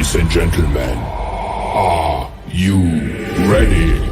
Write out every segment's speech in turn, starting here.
Ladies and gentlemen, are you ready?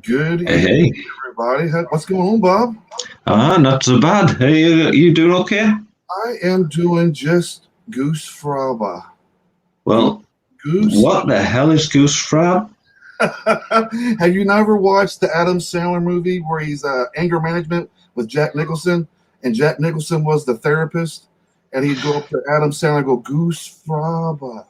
Good Hey, evening, hey. everybody. What's going on, Bob? Not so bad. Hey, you doing okay? I am doing just Goose Fraba. Well, Goose. what the hell is Goose Frab? Have you never watched the Adam Sandler movie where he's anger management with Jack Nicholson, and Jack Nicholson was the therapist, and he'd go up to Adam Sandler and go, Goose Fraba.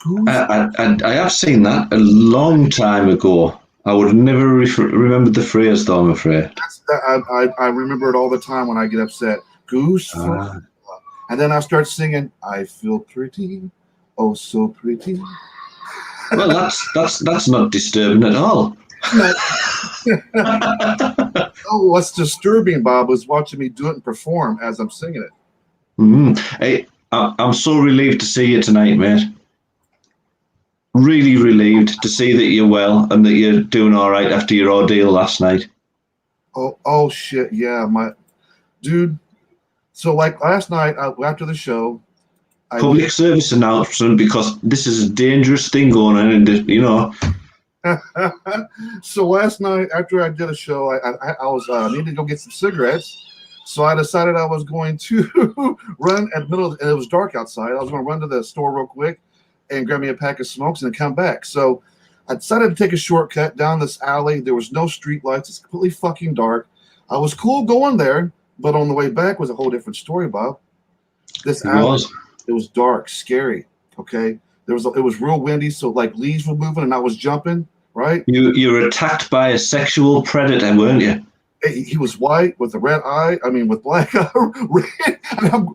Goose. I have seen that a long time ago. I would never remember the phrase, though, I'm afraid. I remember it all the time when I get upset. Goose Fraba. And then I start singing, I feel pretty, oh so pretty. Well, that's not disturbing at all. Oh, what's disturbing, Bob, was watching me do it and perform as I'm singing it. Mm-hmm. Hey, I'm so relieved to see you tonight, mate. Really relieved to see that you're well and that you're doing all right after your ordeal last night. Oh shit, yeah, my dude. So like last night after the show, Public service announcement, because this is a dangerous thing going on, and you know. So last night after I did a show, I was needed to go get some cigarettes. So I decided I was going to run at the middle, and it was dark outside. I was going to run to the store real quick and grab me a pack of smokes and come back. So I decided to take a shortcut down this alley. There was no street lights. It's completely fucking dark. I was cool going there, but on the way back was a whole different story, Bob. This alley, it was dark, scary. Okay, it was real windy, so like leaves were moving, and I was jumping. Right? You were attacked by a sexual predator, weren't you? He was white with a red eye. I mean, with black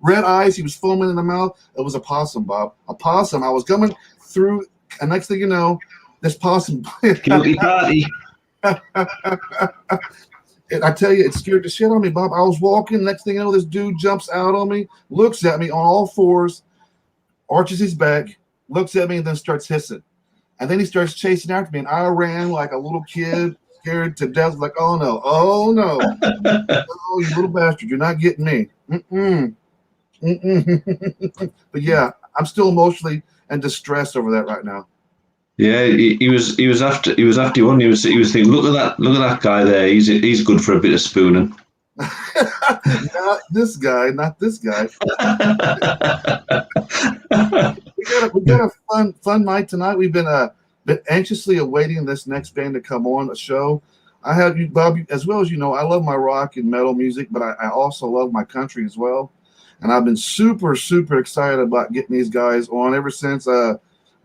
red eyes. He was foaming in the mouth. It was a possum, Bob. A possum. I was coming through, and next thing you know, this possum. Guilty party. I tell you, it scared the shit out of me, Bob. I was walking. Next thing you know, this dude jumps out on me, looks at me on all fours, arches his back, looks at me, and then starts hissing. And then he starts chasing after me, and I ran like a little kid, scared to death, like, oh no, oh no. Oh, you little bastard, you're not getting me. But yeah, I'm still emotionally and distressed over that right now. Yeah, he was after you one. He was thinking, look at that guy there. He's good for a bit of spooning. Not this guy. We got a fun night tonight. We've been anxiously awaiting this next band to come on the show. I have you, Bob, as well as you know, I love my rock and metal music, but I also love my country as well. And I've been super excited about getting these guys on ever since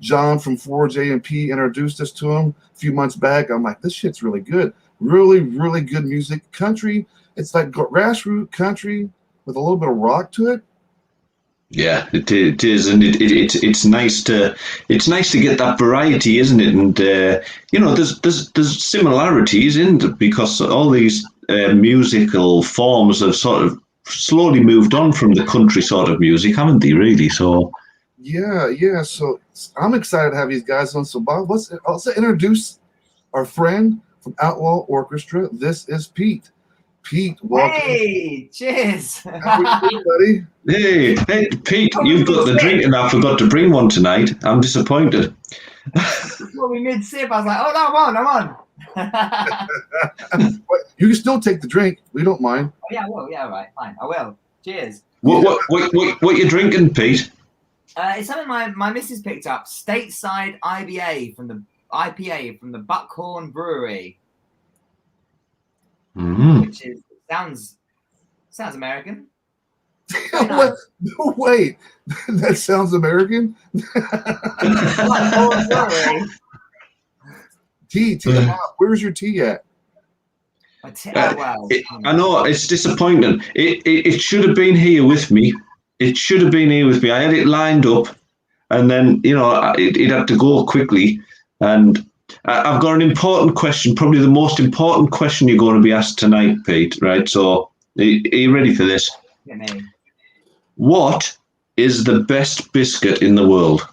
John from 4J&P introduced us to them a few months back. I'm like, this shit's really good. Really good music. Country. It's like grassroot country with a little bit of rock to it. Yeah, it is, and it's nice to get that variety, isn't it? And there's similarities in it, because all these musical forms have sort of slowly moved on from the country sort of music, haven't they? Really, so. Yeah. So I'm excited to have these guys on. So Bob, let's also introduce our friend from Outlaw Orchestra. This is Pete. Pete, welcome. Hey, cheers. How are you doing, Hey, Pete, you've got the drink and I forgot to bring one tonight. I'm disappointed. Before we mid-sip, I was like, oh, no, I'm on. You can still take the drink. We don't mind. Oh, yeah, I will. Yeah, all right, fine. I will. Cheers. What you drinking, Pete? It's something my missus picked up. Stateside IPA from the Buckhorn Brewery. Which is sounds American. Nice. Wait, that sounds American. Tea. Where's your tea at? I know it's disappointing. It should have been here with me. I had it lined up, and then it had to go quickly. And I've got an important question, probably the most important question you're going to be asked tonight, Pete. Right? So, are you ready for this? Get me. What is the best biscuit in the world?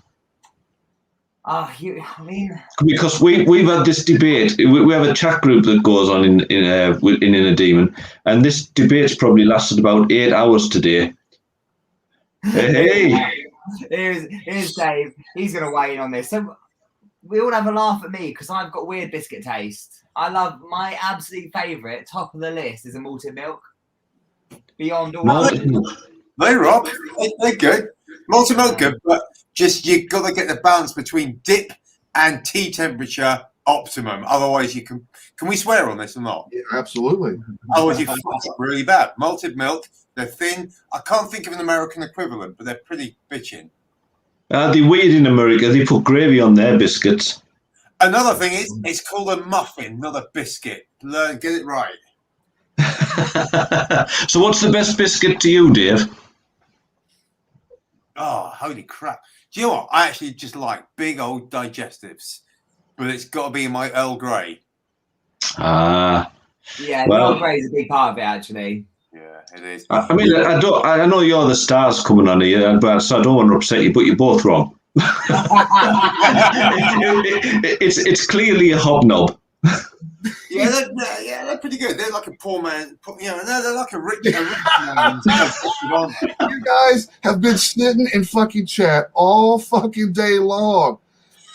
Because we've had this debate. We have a chat group that goes on in a demon, and this debate's probably lasted about 8 hours today. Hey, here's Dave. He's going to weigh in on this. So we all have a laugh at me because I've got weird biscuit taste. I love my absolute favourite, top of the list, is a malted milk. Beyond all others. No, Rob, they're good. Malted milk good, but just you've got to get the balance between dip and tea temperature optimum. Otherwise, you can we swear on this or not? Yeah, absolutely. Otherwise, you fuck up really bad. Malted milk, they're thin. I can't think of an American equivalent, but they're pretty bitchin'. They're weird in America. They put gravy on their biscuits. Another thing is, it's called a muffin, not a biscuit. Get it right. So what's the best biscuit to you, Dave? Oh, holy crap. Do you know what? I actually just like big old digestives, but it's got to be in my Earl Grey. Yeah, Earl Grey is a big part of it, actually. Yeah, it is. I mean, I know you're the stars coming on here, so I don't want to upset you, but you're both wrong. It's clearly a hobnob. Yeah, they're pretty good. They're like a poor man. They're like a rich man. You guys have been sitting in fucking chat all fucking day long,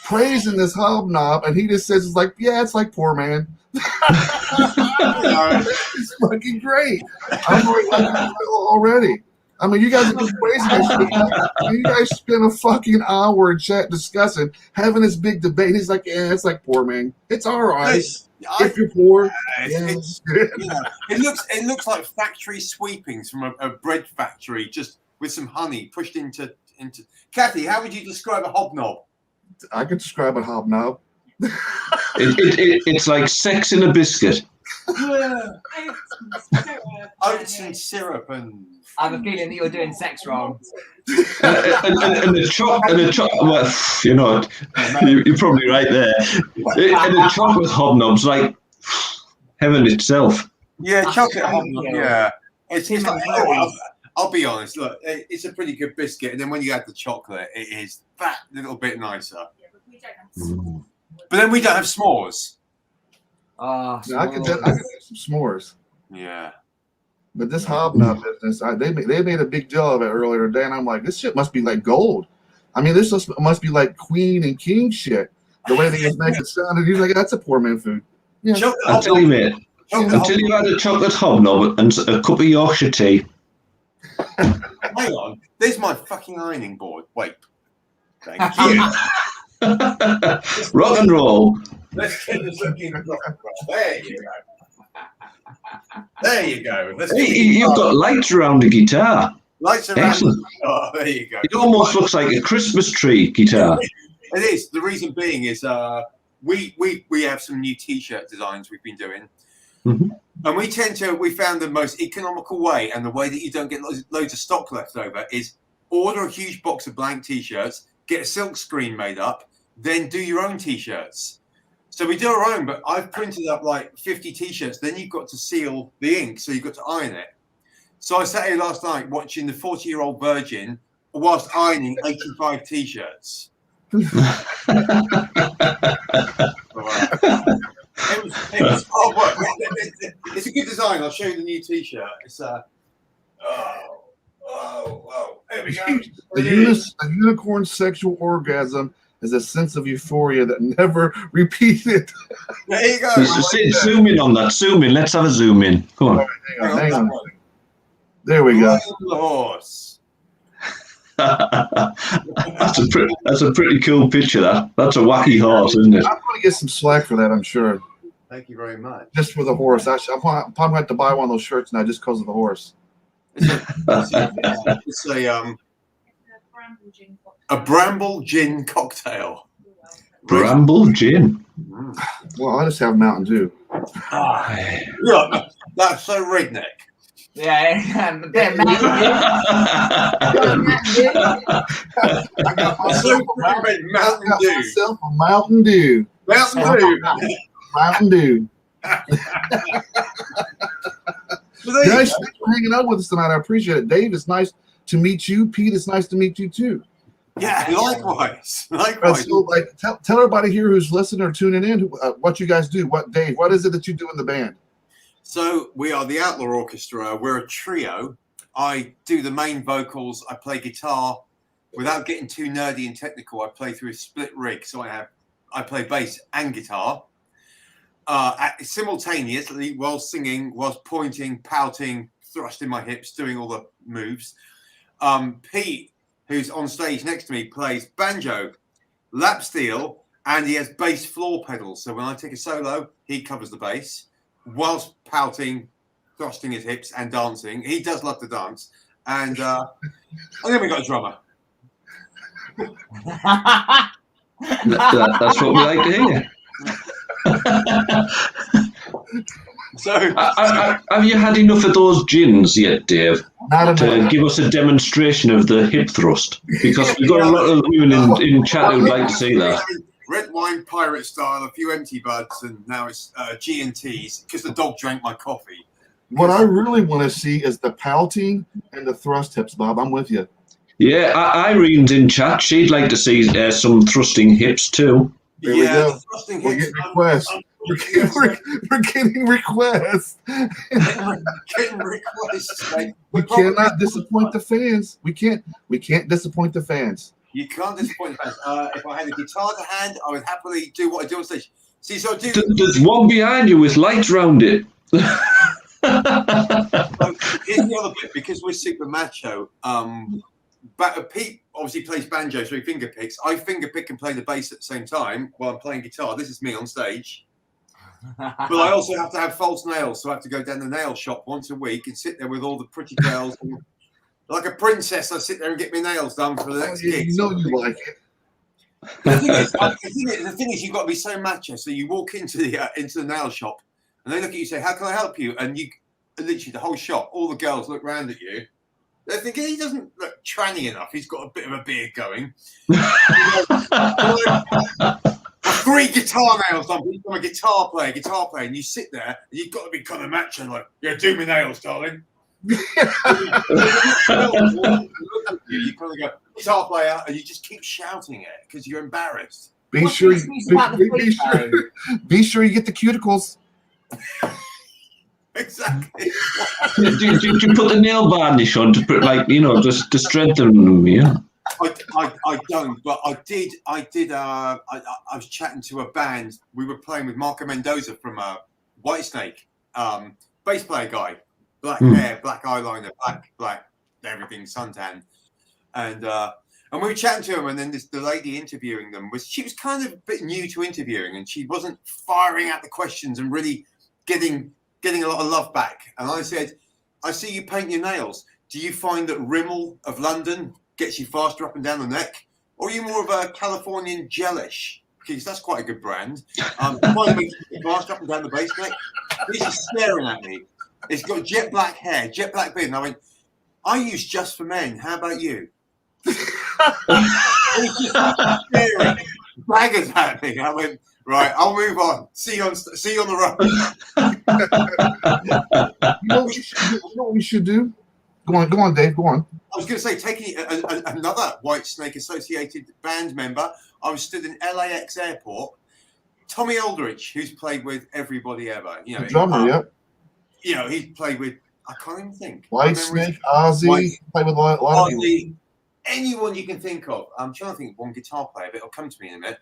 praising this hobnob, and he just says it's like poor man. It's fucking great. I'm already. I mean, you guys have been praising this. You guys spent a fucking hour in chat discussing, having this big debate. He's like, yeah, it's like poor man. It's all right. If you're poor, it looks like factory sweepings from a bread factory, just with some honey pushed into. Kathy, how would you describe a hobnob? I could describe a hobnob. It's like sex in a biscuit. Oats and syrup and. I have a feeling that you're doing sex wrong. and the chocolate. Well, you're probably right there. And the chocolate hobnob's like heaven itself. Yeah, chocolate hobnob. Yeah, it's like, I'll be honest. Look, it's a pretty good biscuit, and then when you add the chocolate, it is that little bit nicer. Yeah, but we don't have s'mores. But then we don't have s'mores. Oh, I could do some s'mores. Yeah. But this hobnob business, they made a big deal of it earlier today, and I'm like, this shit must be like gold. I mean, this must be like queen and king shit. The way they make it sound, and he's like, that's a poor man food. Yeah. I'll tell you, mate. Until you had a chocolate hobnob and a cup of Yorkshire tea. Hang on, there's my fucking ironing board. Wait. Thank you. Rock and roll. Let's get this looking. There you go. There you go. You've got lights around the guitar. Lights around. Excellent. Oh, there you go. It almost looks like a Christmas tree guitar. It is. The reason being is we have some new T-shirt designs we've been doing, and we found the most economical way and the way that you don't get loads of stock left over is order a huge box of blank T-shirts, get a silk screen made up, then do your own T-shirts. So we do our own, but I've printed up like 50 T-shirts. Then you've got to seal the ink, so you've got to iron it. So I sat here last night watching the 40-year-old virgin whilst ironing 85 T-shirts. It was hard work. It's a good design. I'll show you the new T-shirt. It's there we go. A unicorn's sexual orgasm is a sense of euphoria that never repeated. There you go. Zoom in on that. Zoom in. Let's have a zoom in. Come on. Hang on. There we go. The horse. That's a pretty cool picture. That's a wacky horse, isn't it? I'm going to get some slack for that, I'm sure. Thank you very much. Just for the horse. I'm probably going to have to buy one of those shirts now just because of the horse. It's a bramble gin cocktail. Bramble gin. Well, I just have Mountain Dew. Look, that's so redneck. Yeah, I got myself a Mountain Dew. Mountain Dew. Guys, thanks for hanging out with us tonight. I appreciate it. Dave, it's nice to meet you. Pete, it's nice to meet you too. Yeah, likewise. So, tell everybody here who's listening or tuning in what you guys do. Dave, what is it that you do in the band? So we are the Outlaw Orchestra. We're a trio. I do the main vocals. I play guitar. Without getting too nerdy and technical, I play through a split rig. So I play bass and guitar simultaneously while singing, whilst pointing, pouting, thrusting my hips, doing all the moves. Pete, who's on stage next to me, plays banjo, lap steel, and he has bass floor pedals. So when I take a solo, he covers the bass whilst pouting, thrusting his hips and dancing. He does love to dance. And then we got a drummer. That's what we like to hear. So, have you had enough of those gins yet, Dave? To give us a demonstration of the hip thrust, because we've got a lot of women in chat who'd like to see that. Red wine pirate style, a few empty buds, and now it's G&Ts because the dog drank my coffee. What I really want to see is the pouting and the thrust hips, Bob. I'm with you. Yeah, Irene's in chat. She'd like to see some thrusting hips too. There we go. We're getting requests. We're getting requests. Getting requests. We cannot disappoint the fans. We can't disappoint the fans. You can't disappoint the fans. If I had a guitar to hand, I would happily do what I do on stage. See, so I do. There's one behind you with lights round it. So here's the other bit, because we're super macho. Pete obviously plays banjo, so he finger picks. I finger pick and play the bass at the same time while I'm playing guitar. This is me on stage. But I also have to have false nails, so I have to go down the nail shop once a week and sit there with all the pretty girls. And, like a princess, I sit there and get my nails done for the next gig. You know you like it. The thing is, you've got to be so macho. So you walk into the nail shop, and they look at you and say, "How can I help you?" And you literally the whole shop, all the girls look round at you. They're thinking he doesn't look tranny enough. He's got a bit of a beard going. 3 guitar nails done. I'm a guitar player, and you sit there and you've got to be kind of macho, like, yeah, do my nails, darling. You kind of go, guitar player, and you just keep shouting it because you're embarrassed. Be sure you get the cuticles. Exactly. do you put the nail varnish on to put, like, just to strengthen them? Yeah. I don't, but I did. I was chatting to a band. We were playing with Marco Mendoza from Whitesnake, bass player guy, black hair, black eyeliner, black everything, suntan, and we were chatting to him. And then the lady interviewing them was kind of a bit new to interviewing, and she wasn't firing out the questions and really getting a lot of love back. And I said, I see you paint your nails. Do you find that Rimmel of London gets you faster up and down the neck? Or are you more of a Californian Gelish? Because that's quite a good brand. Faster up and down the base neck. He's just staring at me. It's got jet black hair, jet black beard. And I went, I use Just for Men. How about you? He's just staring, daggers at me. I went, right, I'll move on. See you on the road. You know what we should do? Go on, Dave. Go on. I was going to say, taking another Whitesnake associated band member, I was stood in LAX airport. Tommy Aldrich, who's played with everybody ever, The drummer, yeah. You know, he's played with, I can't even think. Whitesnake, Ozzy, played with a lot of people. Anyone you can think of. I'm trying to think of one guitar player, but it'll come to me in a minute.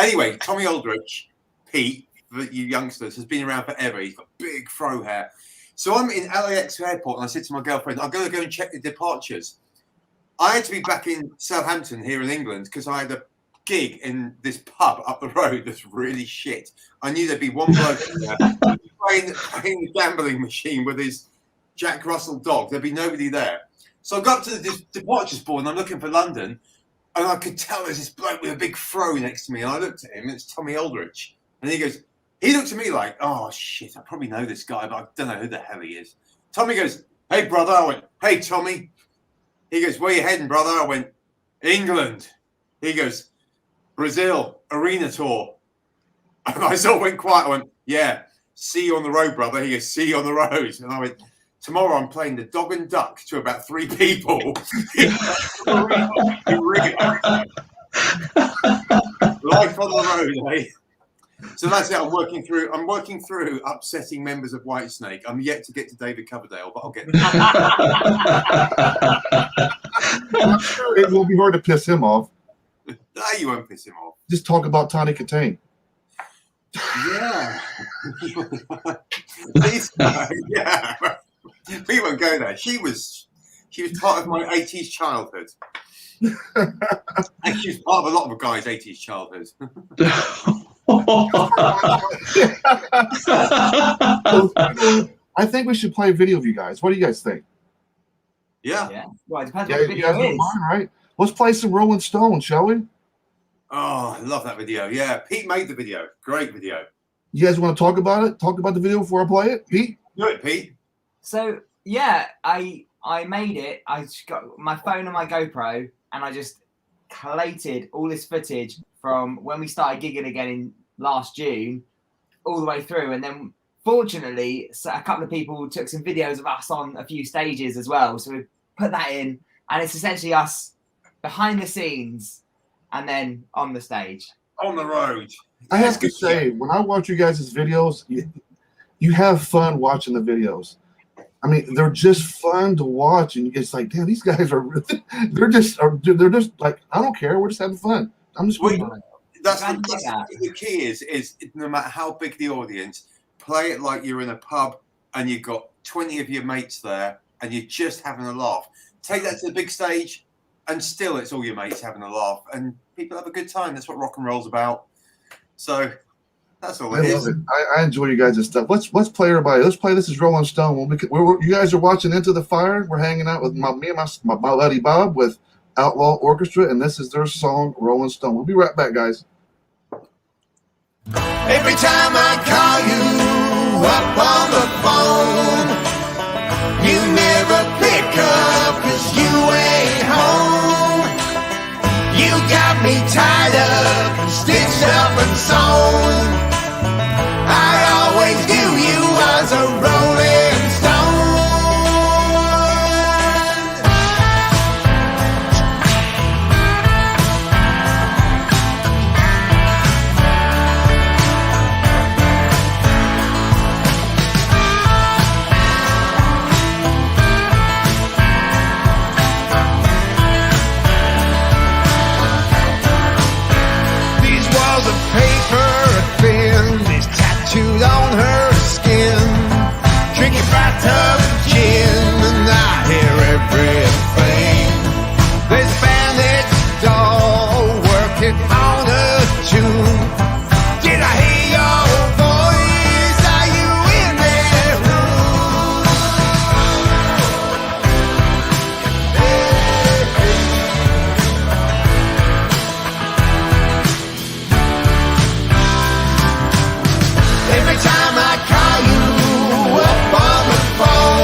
Anyway, Tommy Aldrich, Pete, for you youngsters, has been around forever. He's got big fro hair. So I'm in LAX airport, and I said to my girlfriend, I'm going to go and check the departures. I had to be back in Southampton here in England because I had a gig in this pub up the road that's really shit. I knew there'd be one bloke in there playing the gambling machine with his Jack Russell dog. There'd be nobody there. So I got up to the departures board and I'm looking for London, and I could tell there's this bloke with a big fro next to me. And I looked at him, and it's Tommy Aldrich. And he looked at me like, oh shit, I probably know this guy, but I don't know who the hell he is. Tommy goes, hey brother. I went, hey Tommy. He goes, where you heading, brother? I went, England. He goes, Brazil, arena tour. And I sort of went quiet. I went, yeah, see you on the road, brother. He goes, see you on the road. And I went, tomorrow I'm playing the Dog and Duck to about 3 people. Life on the road, eh? So that's it. I'm working through upsetting members of Whitesnake. I'm yet to get to David Coverdale, but I'll get there. It will be hard to piss him off. No, you won't piss him off. Just talk about Tawny Katane. Yeah. Yeah. We won't go there. She was part of my 80s childhood. And she was part of a lot of a guy's 80s childhood. I think we should play a video of you guys. What do you guys think? Yeah. Well, it depends Yeah, what the you guys video don't is. mind, right? Let's play some Rolling Stone, shall we? Oh, I love that video. Yeah, Pete made the video. Great video. You guys want to talk about it? Talk about the video before I play it, Pete? Do it, Pete. So yeah, I made it. I just got my phone and my GoPro, and I just collated all this footage from when we started gigging again in last June, all the way through. And then fortunately, a couple of people took some videos of us on a few stages as well. So we put that in, and it's essentially us behind the scenes and then on the stage. On the road. I have to say, when I watch you guys' videos, you have fun watching the videos. I mean, they're just fun to watch, and it's like, damn, these guys they're just like, I don't care, we're just having fun. I'm just That's the key is no matter how big the audience, play it like you're in a pub and you've got 20 of your mates there and you're just having a laugh. Take that to the big stage, and still it's all your mates having a laugh, and people have a good time. That's what rock and roll's about. So that's all it is. Love it. I enjoy you guys' stuff. Let's play, everybody. Let's play. This is Rolling Stone. You guys are watching Into the Fire. We're hanging out with me and my buddy Bob with Outlaw Orchestra, and this is their song Rolling Stone. We'll be right back, guys. Every time I call you up on the phone, you never pick up 'cause you ain't home. You got me tied up and stitched up and sewn. I always knew you was a rolling stone. Tattooed on her skin, drinking bathtub and gin, and I hear everything. This bandit's doll working on a tune. Did I hear your voice? Are you in their room? Every time I call you up on the phone,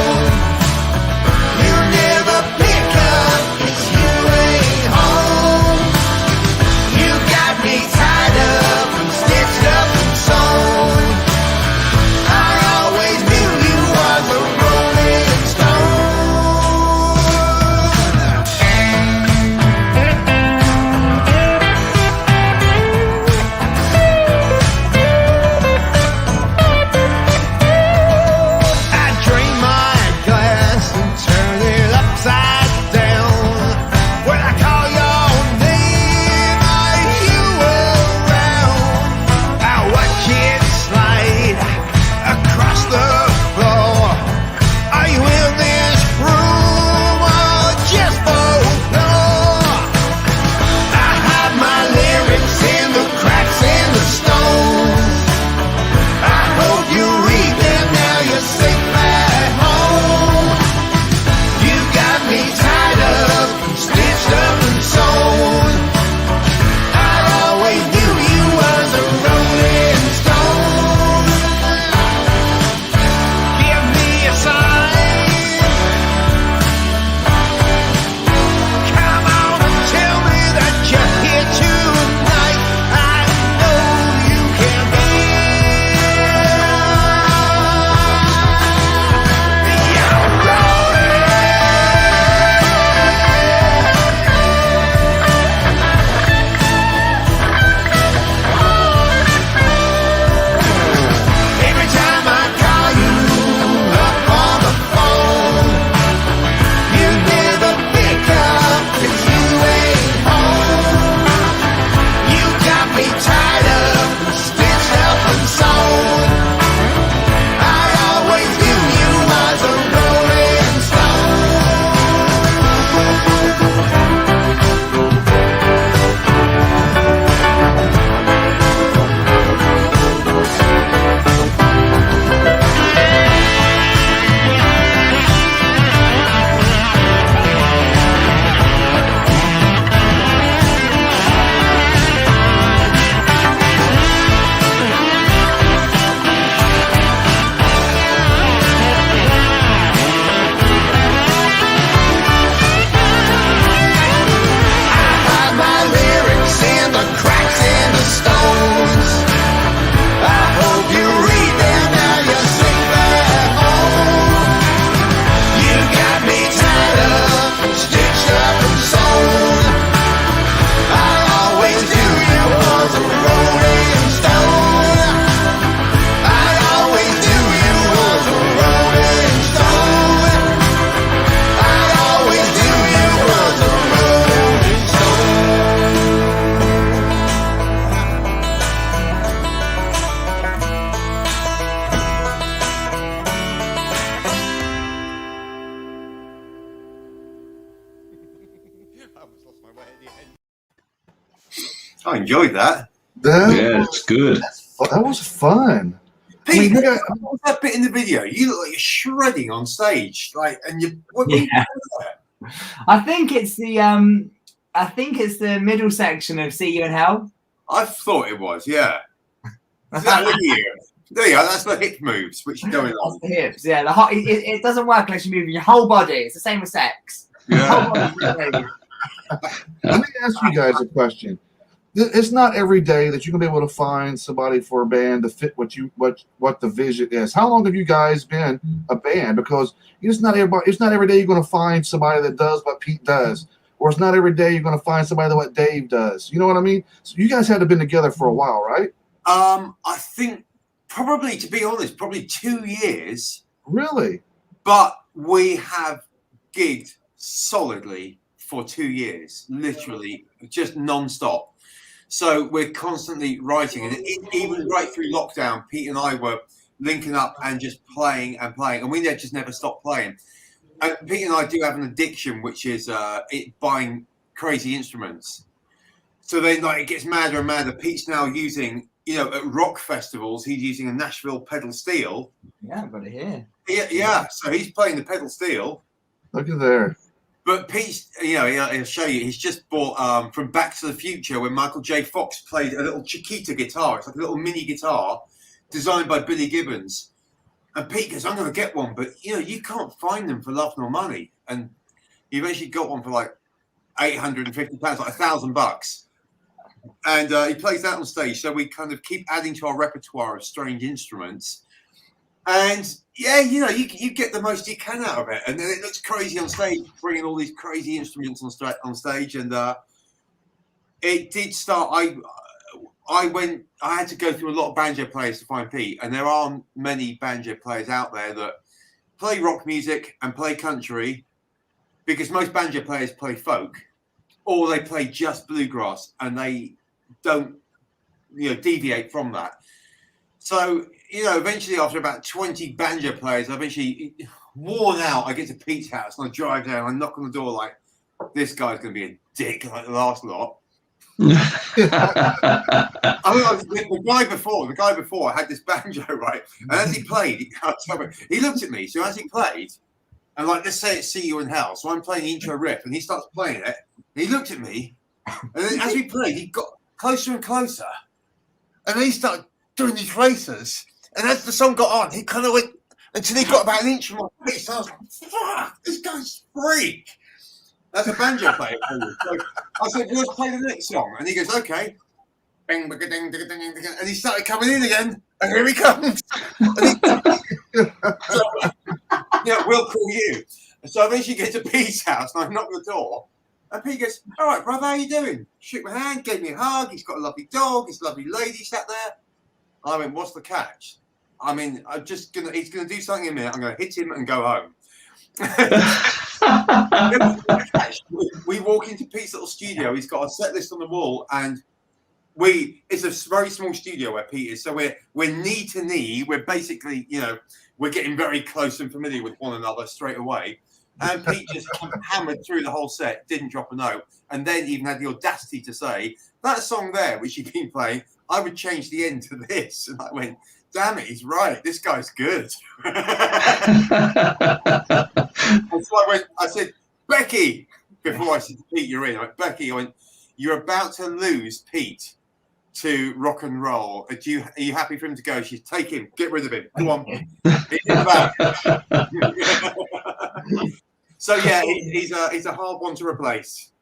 I enjoyed that. Yeah, it's good. That was fun. Pete, I mean, you got, what was that bit in the video? You look like you're shredding on stage, like, and you. What were you doing there? I think it's the middle section of "See You in Hell." I thought it was, yeah. Look at you. There you go. That's the hip moves which are going on. That's the hips, yeah. It doesn't work unless you're moving your whole body. It's the same with sex. Yeah. let me ask you guys a question. It's not every day that you're gonna be able to find somebody for a band to fit what the vision is. How long have you guys been a band? Because it's not every day you're gonna find somebody that does what Pete does, or it's not every day you're gonna find somebody that what Dave does. You know what I mean? So you guys had to been together for a while, right? I think probably, to be honest, probably 2 years. Really? But we have gigged solidly for 2 years, literally just non-stop. So we're constantly writing, and even right through lockdown, Pete and I were linking up and just playing, and we just never stopped playing. And Pete and I do have an addiction, which is buying crazy instruments. So then, like, it gets madder and madder. Pete's now using, at rock festivals, he's using a Nashville pedal steel. Yeah, I've got it here. Yeah. So he's playing the pedal steel. Look at there. But Pete's, he'll show you. He's just bought from Back to the Future, when Michael J. Fox played a little Chiquita guitar. It's like a little mini guitar designed by Billy Gibbons. And Pete goes, "I'm going to get one, but you can't find them for love nor money." And he eventually got one for like £850, like $1,000. And he plays that on stage. So we kind of keep adding to our repertoire of strange instruments. And yeah, you get the most you can out of it, and then it looks crazy on stage, bringing all these crazy instruments on stage. And it did start. I had to go through a lot of banjo players to find Pete, and there aren't many banjo players out there that play rock music and play country, because most banjo players play folk, or they play just bluegrass, and they don't deviate from that. So eventually, after about 20 banjo players, eventually worn out, I get to Pete's house and I drive down. I knock on the door like, this guy's going to be a dick like the last lot. The guy before had this banjo, right? And as he played, he looked at me. So as he played, and like, let's say it's "See You in Hell," so I'm playing the intro riff, and he starts playing it. And he looked at me, and then as we played, he got closer and closer, and then he started doing these races. And as the song got on, he kind of went until he got about an inch from my face. I was like, "Fuck, this guy's freak." That's a banjo player. So I said, "Let's play the next song." And he goes, "Okay." And he started coming in again. And here he comes. We'll call you. And so I eventually get to Pete's house, and I knock on the door. And Pete goes, "All right, brother, how you doing?" Shook my hand, gave me a hug. He's got a lovely dog. His lovely lady sat there. And I went, "What's the catch?" I mean, he's gonna do something in a minute. I'm gonna hit him and go home. We walk into Pete's little studio. He's got a set list on the wall, and it's a very small studio where Pete is. So we're knee to knee. We're basically, we're getting very close and familiar with one another straight away. And Pete just hammered through the whole set, didn't drop a note, and then even had the audacity to say, "That song there, which you've been playing, I would change the end to this." And I went, "Damn it, he's right. This guy's good." And so I said, "Becky," before I said, "Pete, you're in." I went, "Becky," I went, "You're about to lose Pete to rock and roll. Are you happy for him to go?" She's, "Take him, get rid of him. Go on." So yeah, he's a hard one to replace.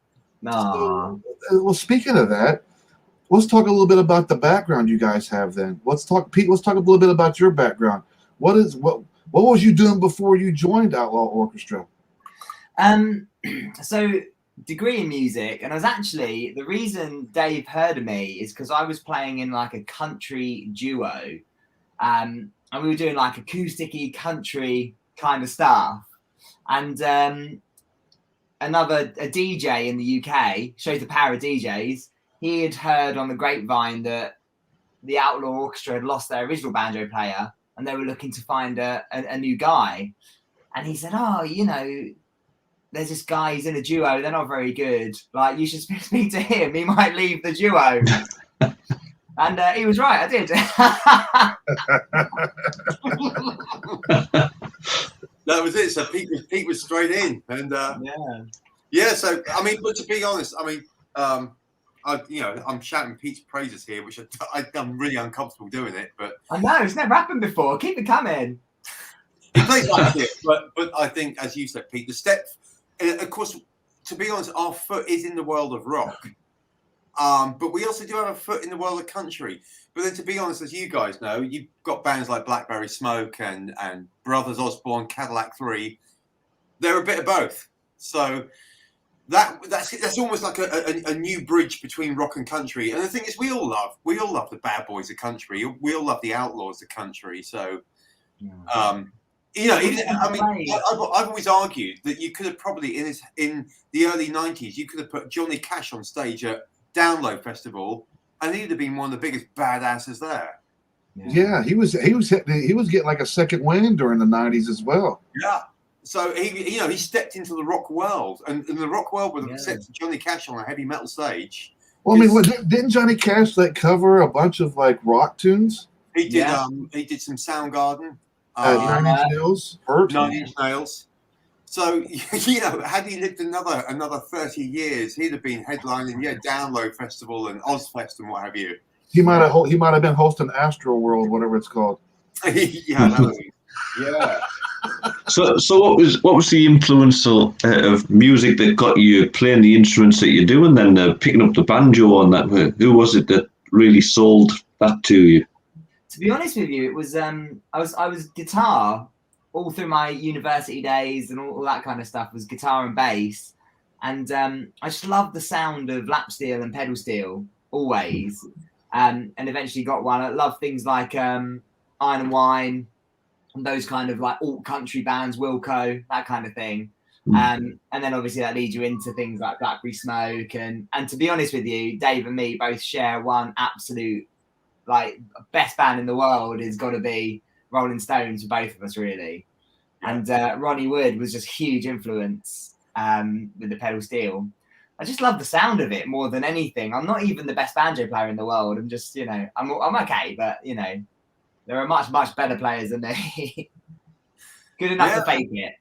No. Well, speaking of that, let's talk a little bit about the background you guys have. Then Pete. Let's talk a little bit about your background. What was you doing before you joined Outlaw Orchestra? So degree in music, and I was actually, the reason Dave heard of me is because I was playing in like a country duo, and we were doing like acoustic-y country kind of stuff. And a DJ in the UK, shows the power of DJs. He had heard on the grapevine that the Outlaw Orchestra had lost their original banjo player, and they were looking to find a new guy. And he said, "Oh, there's this guy, he's in a duo, they're not very good. Like, you should speak to him. He might leave the duo. And he was right, I did. That was it. So Pete was straight in. And so, I mean, but to be honest, I mean, I'm shouting Pete's praises here, which I'm really uncomfortable doing it. But I know, it's never happened before. Keep it coming. He plays like it, but I think, as you said, Pete, the step, of course, to be honest, our foot is in the world of rock. But we also do have a foot in the world of country. But then, to be honest, as you guys know, you've got bands like Blackberry Smoke and Brothers Osborne, Cadillac 3. They're a bit of both. So that's almost like a new bridge between rock and country. And the thing is, we all love the bad boys of country. We all love the outlaws of country. So, I've always argued that you could have probably in the early 90s, you could have put Johnny Cash on stage at Download Festival, and he'd have been one of the biggest badasses there. Yeah, he was getting like a second wind during the 90s as well. Yeah. So he stepped into the rock world, and in the rock world with Johnny Cash on a heavy metal stage. Well, I mean, didn't Johnny Cash cover a bunch of like rock tunes? He did. He did some Soundgarden. 9 Inch Nails. Hurt. 9 Inch Nails. So had he lived another 30 years, he'd have been headlining Download Festival and Ozfest and what have you. He might have been hosting Astro World, whatever it's called. Yeah. So what was the influence of music that got you playing the instruments that you're doing, then picking up the banjo on that? Who was it that really sold that to you? To be honest with you, it was I was guitar all through my university days, and all that kind of stuff was guitar and bass, and I just loved the sound of lap steel and pedal steel always, and eventually got one. I love things like Iron and Wine, and those kind of like alt country bands, Wilco, that kind of thing. And then obviously that leads you into things like Blackberry Smoke, and to be honest with you, Dave and me both share one absolute like best band in the world is got to be Rolling Stones for both of us, really. And Ronnie Wood was just huge influence with the pedal steel. I just love the sound of it more than anything. I'm not even the best banjo player in the world. I'm just, I'm okay, but there are much better players than me. Good enough to fake it.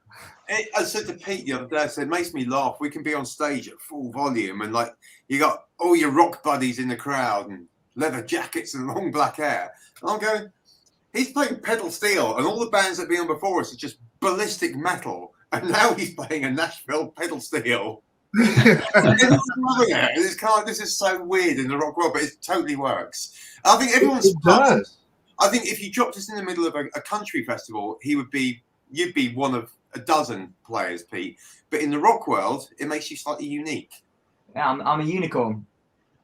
I said to Pete the other day, I said, it makes me laugh. We can be on stage at full volume and like you got all your rock buddies in the crowd and leather jackets and long black hair. And I'm going, he's playing pedal steel, and all the bands that have been on before us are just ballistic metal. And now he's playing a Nashville pedal steel. Everyone's loving it. It's kind of, this is so weird in the rock world, but it totally works. I think everyone's. It does. I think if you dropped us in the middle of a country festival, you'd be one of a dozen players, Pete. But in the rock world, it makes you slightly unique. Yeah, I'm a unicorn.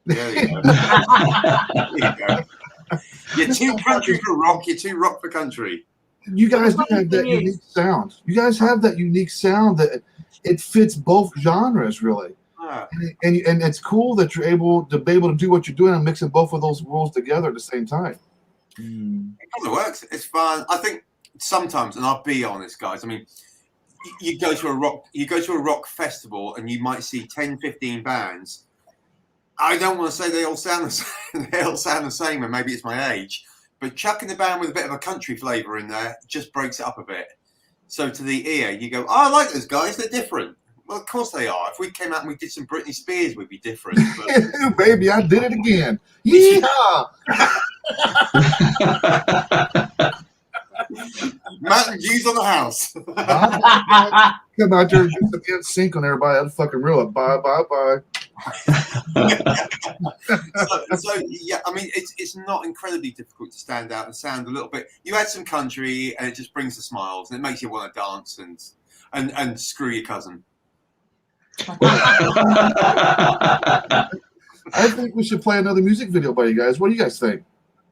There you go. There you go. You're too country for rock. You're too rock for country. You guys do have that unique sound. You guys have that unique sound that it fits both genres, really. And it's cool that you're able to do what you're doing and mixing both of those worlds together at the same time. It kind of works. It's fun. I think sometimes, and I'll be honest, guys. I mean, you go to a rock festival and you might see 10, 15 bands. I don't want to say they all sound the same, and maybe it's my age, but chucking the band with a bit of a country flavour in there just breaks it up a bit. So to the ear, you go, "Oh, I like those guys. They're different." Well, of course they are. If we came out and we did some Britney Spears, we'd be different. But... Baby, I did it again. Yeah. Matt and G's on the house. Come out there and get sync on everybody. That's fucking real. Bye. so yeah, I mean, it's not incredibly difficult to stand out and sound a little bit. You add some country, and it just brings the smiles, and it makes you want to dance and screw your cousin. I think we should play another music video by you guys. What do you guys think?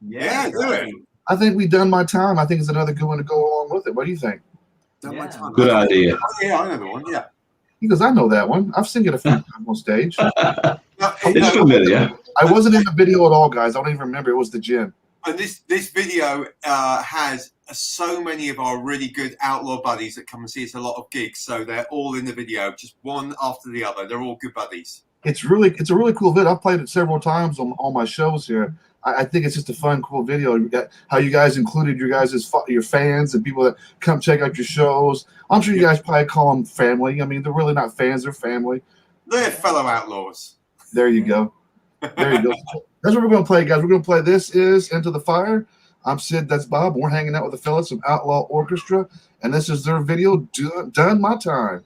Yeah, do it. I think we've done my time. I think it's another good one to go along with it. What do you think? Done my time. Good idea. Oh, yeah, I know the one. Yeah. Because I know that one. I've seen it a few times on stage. It's familiar. I wasn't in the video at all, guys. I don't even remember. It was the gin. And this video has so many of our really good outlaw buddies that come and see us a lot of gigs. So they're all in the video, just one after the other. They're all good buddies. It's a really cool video. I've played it several times on all my shows here. I think it's just a fun, cool video. You got how you guys included your fans and people that come check out your shows. I'm sure you guys probably call them family. I mean, they're really not fans; they're family. They're fellow outlaws. There you go. There you go. That's what we're going to play, guys. We're going to play This Is Into the Fire. I'm Sid. That's Bob. We're hanging out with the fellas from Outlaw Orchestra, and this is their video, Done My Time.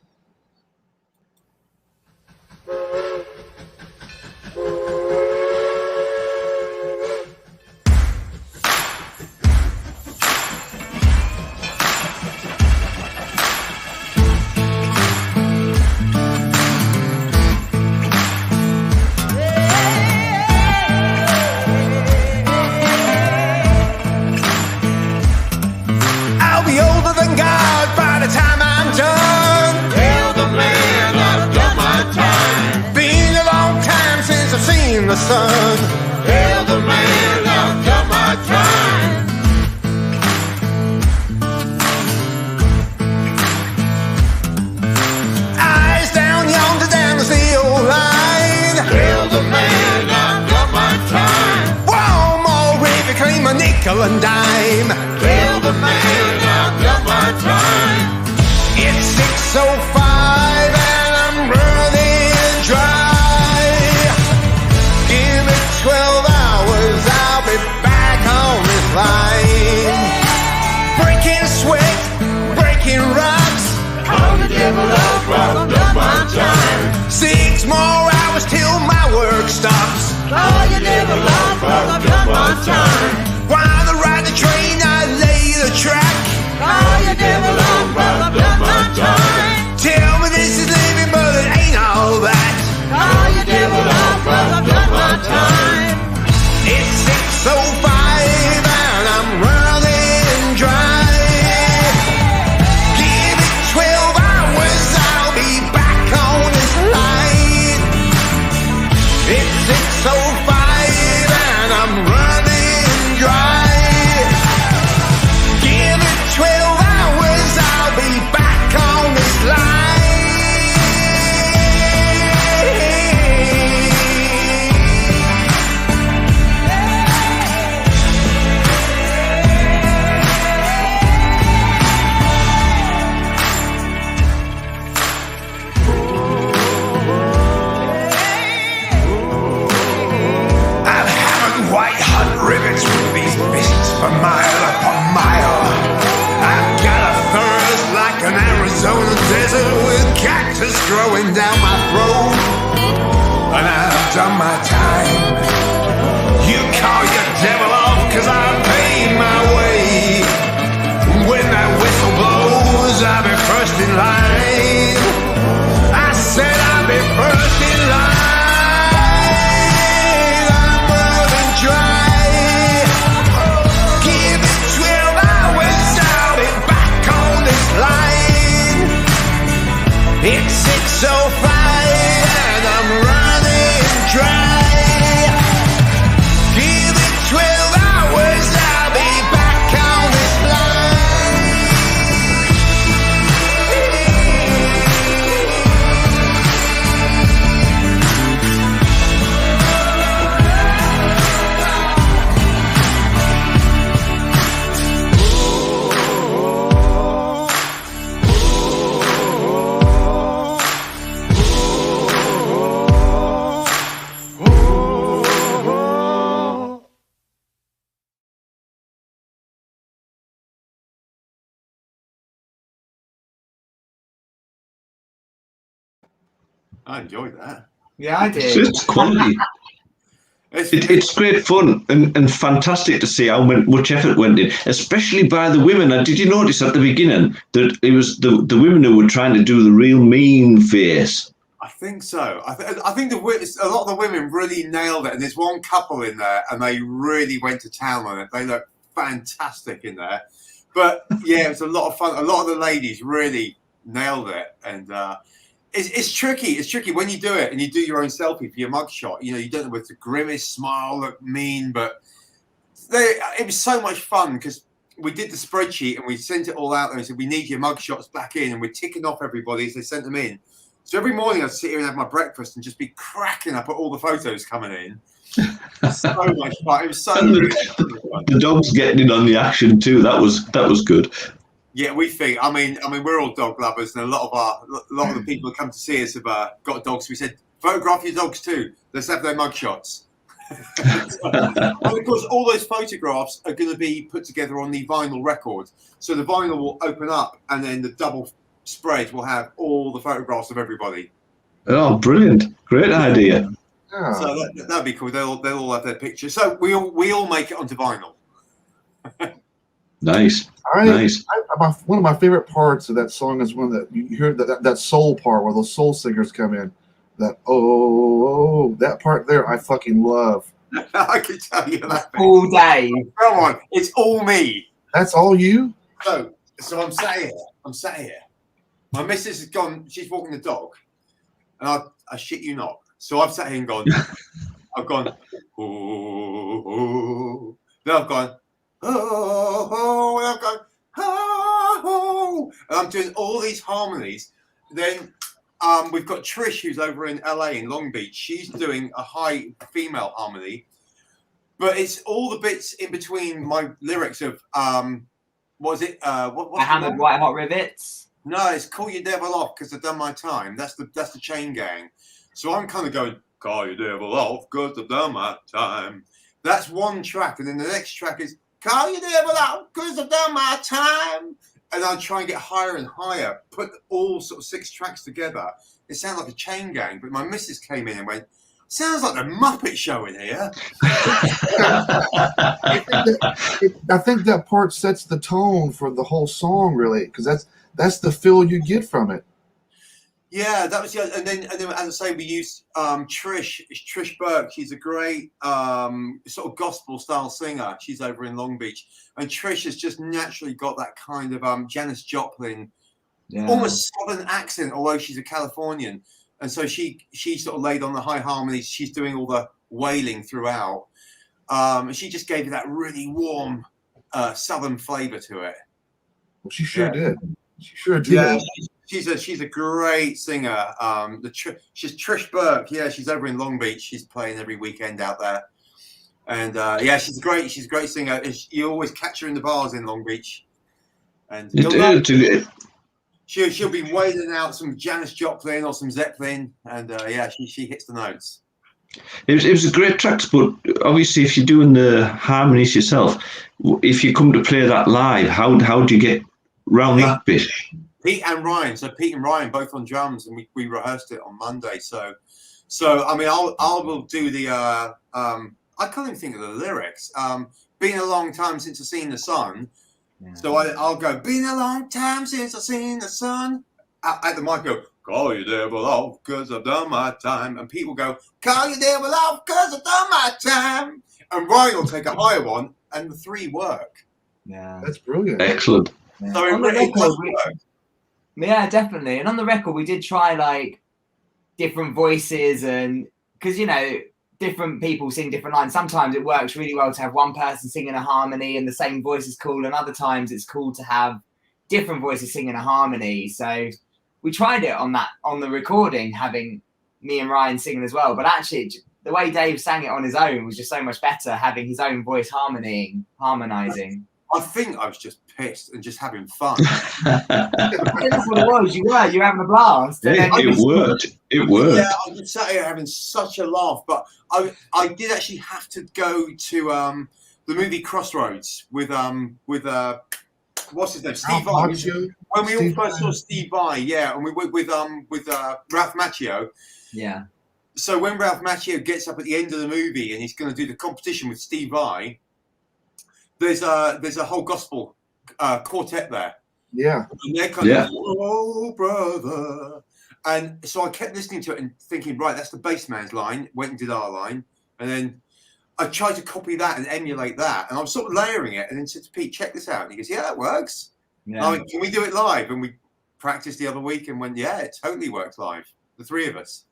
The sun. Tell the man I've done my time. Eyes down yonder down the steel line. Tell the man I've done my time. One more river cream, a nickel and dime. Tell the man I've done my time. It's 6:05 and I'm running dry. 12 hours, I'll be back on this line. Breaking sweat, breaking rocks. Call the devil up, I've done my time. 6 more hours till my work stops. Call the devil up, I've done my time. While I ride the train, I lay the track. Call the devil up, I've done my time. Tell me this is living, but it ain't all that. Call your devil up, I've done my time. It's 6:05 and I'm running dry. Give it 12 hours, I'll be back on this line. It's 6:05 and I'm running dry. Give it 12 hours, I'll be back on this line. Rivets with these fists for mile upon mile. I've got a thirst like an Arizona desert with cactus growing down my throat. And I've done my time. You call your devil off, cause I paid my way. When that whistle blows, I'll be first in line. I said I'll be first in line. It's 6:05 and I'm running dry. Give it 12 hours, I'll be back on this line. I enjoyed that. Yeah, I did. It's quality. It's great fun and fantastic to see how much effort went in, especially by the women. Did you notice at the beginning that it was the women who were trying to do the real mean face? I think so. I think a lot of the women really nailed it. And there's one couple in there, and they really went to town on it. They look fantastic in there. But yeah, it was a lot of fun. A lot of the ladies really nailed it, and it's tricky. It's tricky when you do it and you do your own selfie for your mugshot. You know, you don't know whether to grimace, smile, look mean, but it was so much fun because we did the spreadsheet and we sent it all out there and said, we need your mugshots back in, and we're ticking off everybody as they sent them in. So every morning I'd sit here and have my breakfast and just be cracking up at all the photos coming in. So much fun. It was so And really fun. the dog's getting in on the action too. That was good. Yeah, we think. I mean, we're all dog lovers, and a lot of the people that come to see us have got dogs. We said, photograph your dogs too. Let's have their mugshots. And of course, all those photographs are going to be put together on the vinyl record. So the vinyl will open up, and then the double spread will have all the photographs of everybody. Oh, brilliant! Great idea. Yeah. So that'd be cool. They'll all have their pictures. So we all make it onto vinyl. Nice. Nice. One of my favorite parts of that song is when you hear that soul part where those soul singers come in. That that part there, I fucking love. I can tell you that all day. Come on, it's all me. That's all you. So I'm sat here. My missus has gone. She's walking the dog, and I shit you not. So I've sat here and gone. I've gone. Oh. Then I've gone. Oh, and I've gone. Oh, and I'm doing all these harmonies. Then we've got Trish, who's over in LA in Long Beach. She's doing a high female harmony, but it's all the bits in between my lyrics of what is it? What's I hammered white hot rivets. No, it's Call Your Devil Off because I've done my time. That's the Chain Gang. So I'm kind of going, call your devil off because I've done my time. That's one track, and then the next track is call your devil off because I've done my time. And I'll try and get higher and higher, put all sort of 6 tracks together. It sounds like a Chain Gang, but my missus came in and went, sounds like the Muppet Show in here. I think that part sets the tone for the whole song, really, because that's the feel you get from it. Yeah, that was and then as I say, we used Trish Burke. She's a great sort of gospel style singer. She's over in Long Beach, and Trish has just naturally got that kind of Janis Joplin, almost southern accent, although she's a Californian. And so she sort of laid on the high harmonies. She's doing all the wailing throughout, and she just gave it that really warm southern flavor to it. Well, she sure did. She sure did. Yeah. She's a great singer. She's Trish Burke. Yeah, she's over in Long Beach. She's playing every weekend out there, and she's a great singer. You always catch her in the bars in Long Beach, and she'll be wailing out some Janis Joplin or some Zeppelin, and she hits the notes. It was a great track, but obviously, if you're doing the harmonies yourself, if you come to play that live, how do you get round that bit? Pete and Ryan both on drums, and we rehearsed it on Monday. So I mean, I will do the I can't even think of the lyrics. Been a long time since I've seen the sun. Yeah. So I'll go. Been a long time since I've seen the sun. At the mic, go. Call your devil off because I've done my time. And Pete will go. Call your devil off because I've done my time. And Ryan will take a higher one, and the 3 work. Yeah, that's brilliant. Excellent. Yeah. So it really does work. Yeah, definitely. And on the record, we did try like different voices, and because different people sing different lines. Sometimes it works really well to have one person singing a harmony and the same voice is cool, and other times it's cool to have different voices singing a harmony. So we tried it on the recording, having me and Ryan singing as well. But actually, the way Dave sang it on his own was just so much better, having his own voice harmonizing. I think I was just pissed and just having fun. I think that's what it was. You were having a blast. It worked. Yeah, I was sat here having such a laugh. But I did actually have to go to the movie Crossroads with what's his name, Steve Vai. When we all first saw Steve Vai, and we went with Ralph Macchio. Yeah. So when Ralph Macchio gets up at the end of the movie and he's going to do the competition with Steve Vai, there's a whole gospel quartet there. Yeah. And they're kind of, oh, brother. And so I kept listening to it and thinking, right, that's the bass man's line. Went and did our line. And then I tried to copy that and emulate that. And I was sort of layering it. And then said to Pete, check this out. And he goes, yeah, that works. Yeah. I went, can we do it live? And we practiced the other week and went, yeah, it totally works live. The 3 of us.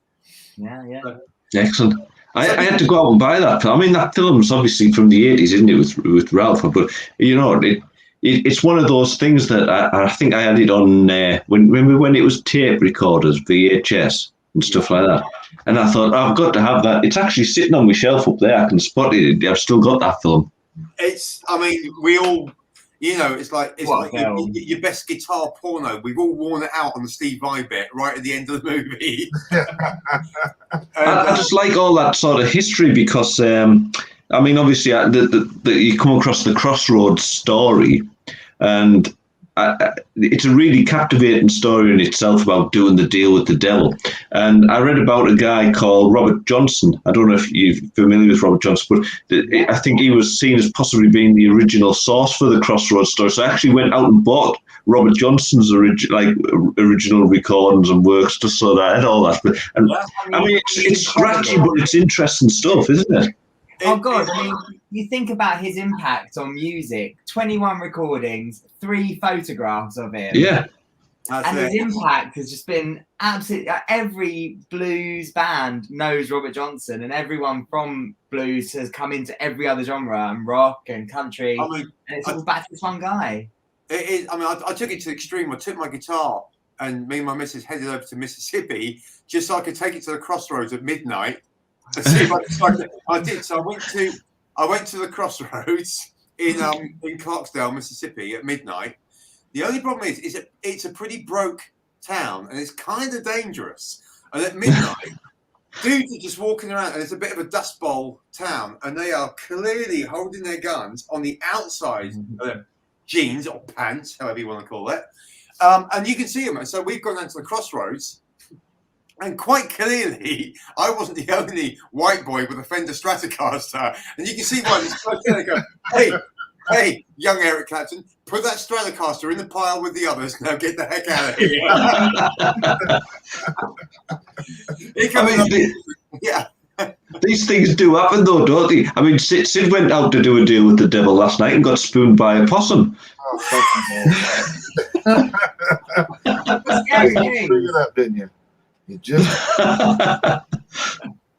Yeah, yeah. Excellent. I had to go out and buy that. I mean, that film's obviously from the 80s, isn't it, with Ralph? But, you know, it's one of those things that I think I had it on when it was tape recorders, VHS and stuff like that. And I thought, I've got to have that. It's actually sitting on my shelf up there. I can spot it. I've still got that film. I mean, we all, you know, it's like your best guitar porno. We've all worn it out on the Steve Vai bit right at the end of the movie. I just like all that sort of history because, I mean, obviously, you come across the Crossroads story, and it's a really captivating story in itself about doing the deal with the devil. And I read about a guy called Robert Johnson. I don't know if you're familiar with Robert Johnson, but I think he was seen as possibly being the original source for the Crossroads story. So I actually went out and bought Robert Johnson's original recordings and works just so that I had all that. I mean, it's scratchy, but it's interesting stuff, isn't it? Oh God! I mean, you think about his impact on music: 21 recordings, 3 photographs of him. Yeah, and his impact has just been absolutely. Every blues band knows Robert Johnson, and everyone from blues has come into every other genre and rock and country. I mean, and it's all back to this one guy. It is. I mean, I took it to the extreme. I took my guitar and me and my missus headed over to Mississippi just so I could take it to the Crossroads at midnight. And see if I did. So I went to the Crossroads in Clarksdale, Mississippi at midnight. The only problem is it's a pretty broke town and it's kind of dangerous. And at midnight, dudes are just walking around and it's a bit of a dust bowl town and they are clearly holding their guns on the outside of their jeans or pants, however you want to call it. And you can see them. And so we've gone down to the Crossroads. And quite clearly, I wasn't the only white boy with a Fender Stratocaster. And you can see why this guy there go, hey, young Eric Clapton, put that Stratocaster in the pile with the others. Now get the heck out of here. Yeah. These things do happen, though, don't they? I mean, Sid went out to do a deal with the devil last night and got spooned by a possum. Oh, scary thing. Figure that, didn't you?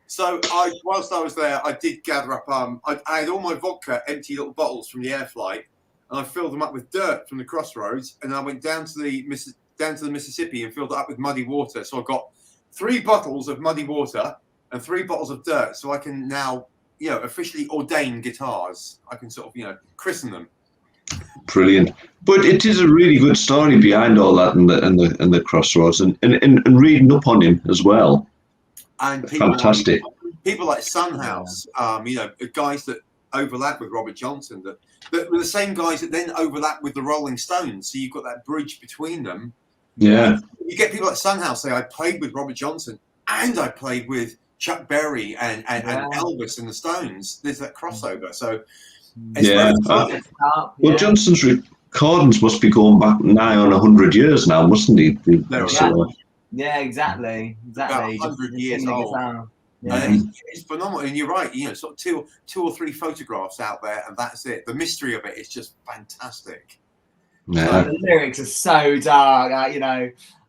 So whilst I was there, I did gather up. I had all my vodka, empty little bottles from the air flight, and I filled them up with dirt from the Crossroads. And I went down to the Mississippi and filled it up with muddy water. So I got 3 bottles of muddy water and 3 bottles of dirt. So I can now, officially ordain guitars. I can sort of, christen them. Brilliant. But it is a really good story behind all that and the Crossroads and reading up on him as well. And fantastic. People like Sunhouse, guys that overlap with Robert Johnson, that were the same guys that then overlap with the Rolling Stones. So you've got that bridge between them. Yeah. You get people like Sunhouse say, I played with Robert Johnson and I played with Chuck Berry and Elvis and the Stones. There's that crossover. So well, Johnson's recordings must be going back nigh on 100 years now, mustn't he? Yeah, exactly. About 100 years old. Yeah. It's phenomenal, and you're right. Sort of two or three photographs out there, and that's it. The mystery of it is just fantastic. Yeah. The lyrics are so dark.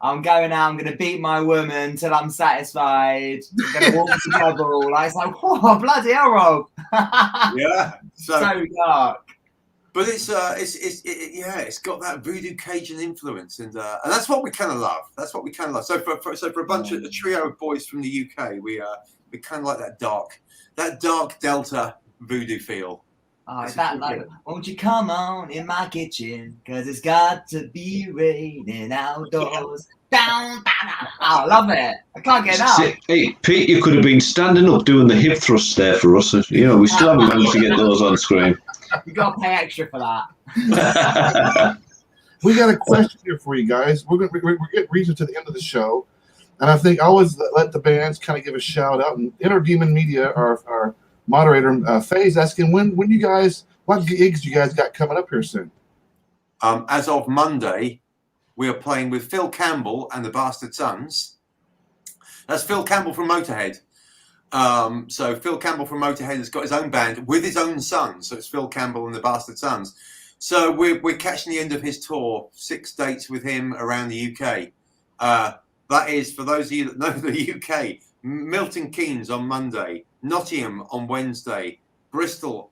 I'm going out. I'm going to beat my woman till I'm satisfied. I'm going to walk the devil. It's like, oh, bloody hell, Rob. Yeah, so dark. But it's got that voodoo Cajun influence, and that's what we kind of love. That's what we kind of love. So for a trio of boys from the UK, we kind of like that dark Delta voodoo feel. Oh, won't you come on in my kitchen? 'Cause it's got to be raining outdoors. Down. I love it. I can't get out. Hey, Pete, you could have been standing up doing the hip thrusts there for us. We still haven't managed to get those on screen. You got to pay extra for that. We got a question here for you guys. We're getting reaching to the end of the show, and I think I always let the bands kind of give a shout out. And Inner Demon Media, our moderator, Faye's asking what gigs you guys got coming up here soon? As of Monday, we are playing with Phil Campbell and the Bastard Sons. That's Phil Campbell from Motorhead. So Phil Campbell from Motorhead has got his own band with his own sons. So it's Phil Campbell and the Bastard Sons. So we're catching the end of his tour, 6 dates with him around the UK. That is, for those of you that know the UK, Milton Keynes on Monday, Nottingham on Wednesday, Bristol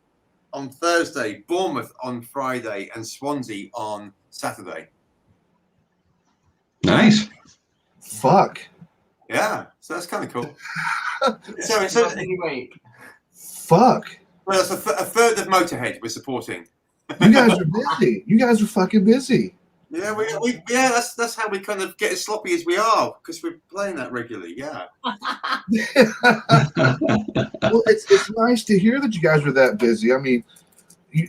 on Thursday, Bournemouth on Friday, and Swansea on Saturday. Nice. Fuck. Yeah, so that's kind of cool. So it's a busy week. Fuck. Well, that's a third of Motorhead we're supporting. You guys are busy. You guys are fucking busy. Yeah, that's how we kind of get as sloppy as we are because we're playing that regularly. Yeah. Well, it's nice to hear that you guys are that busy. I mean, you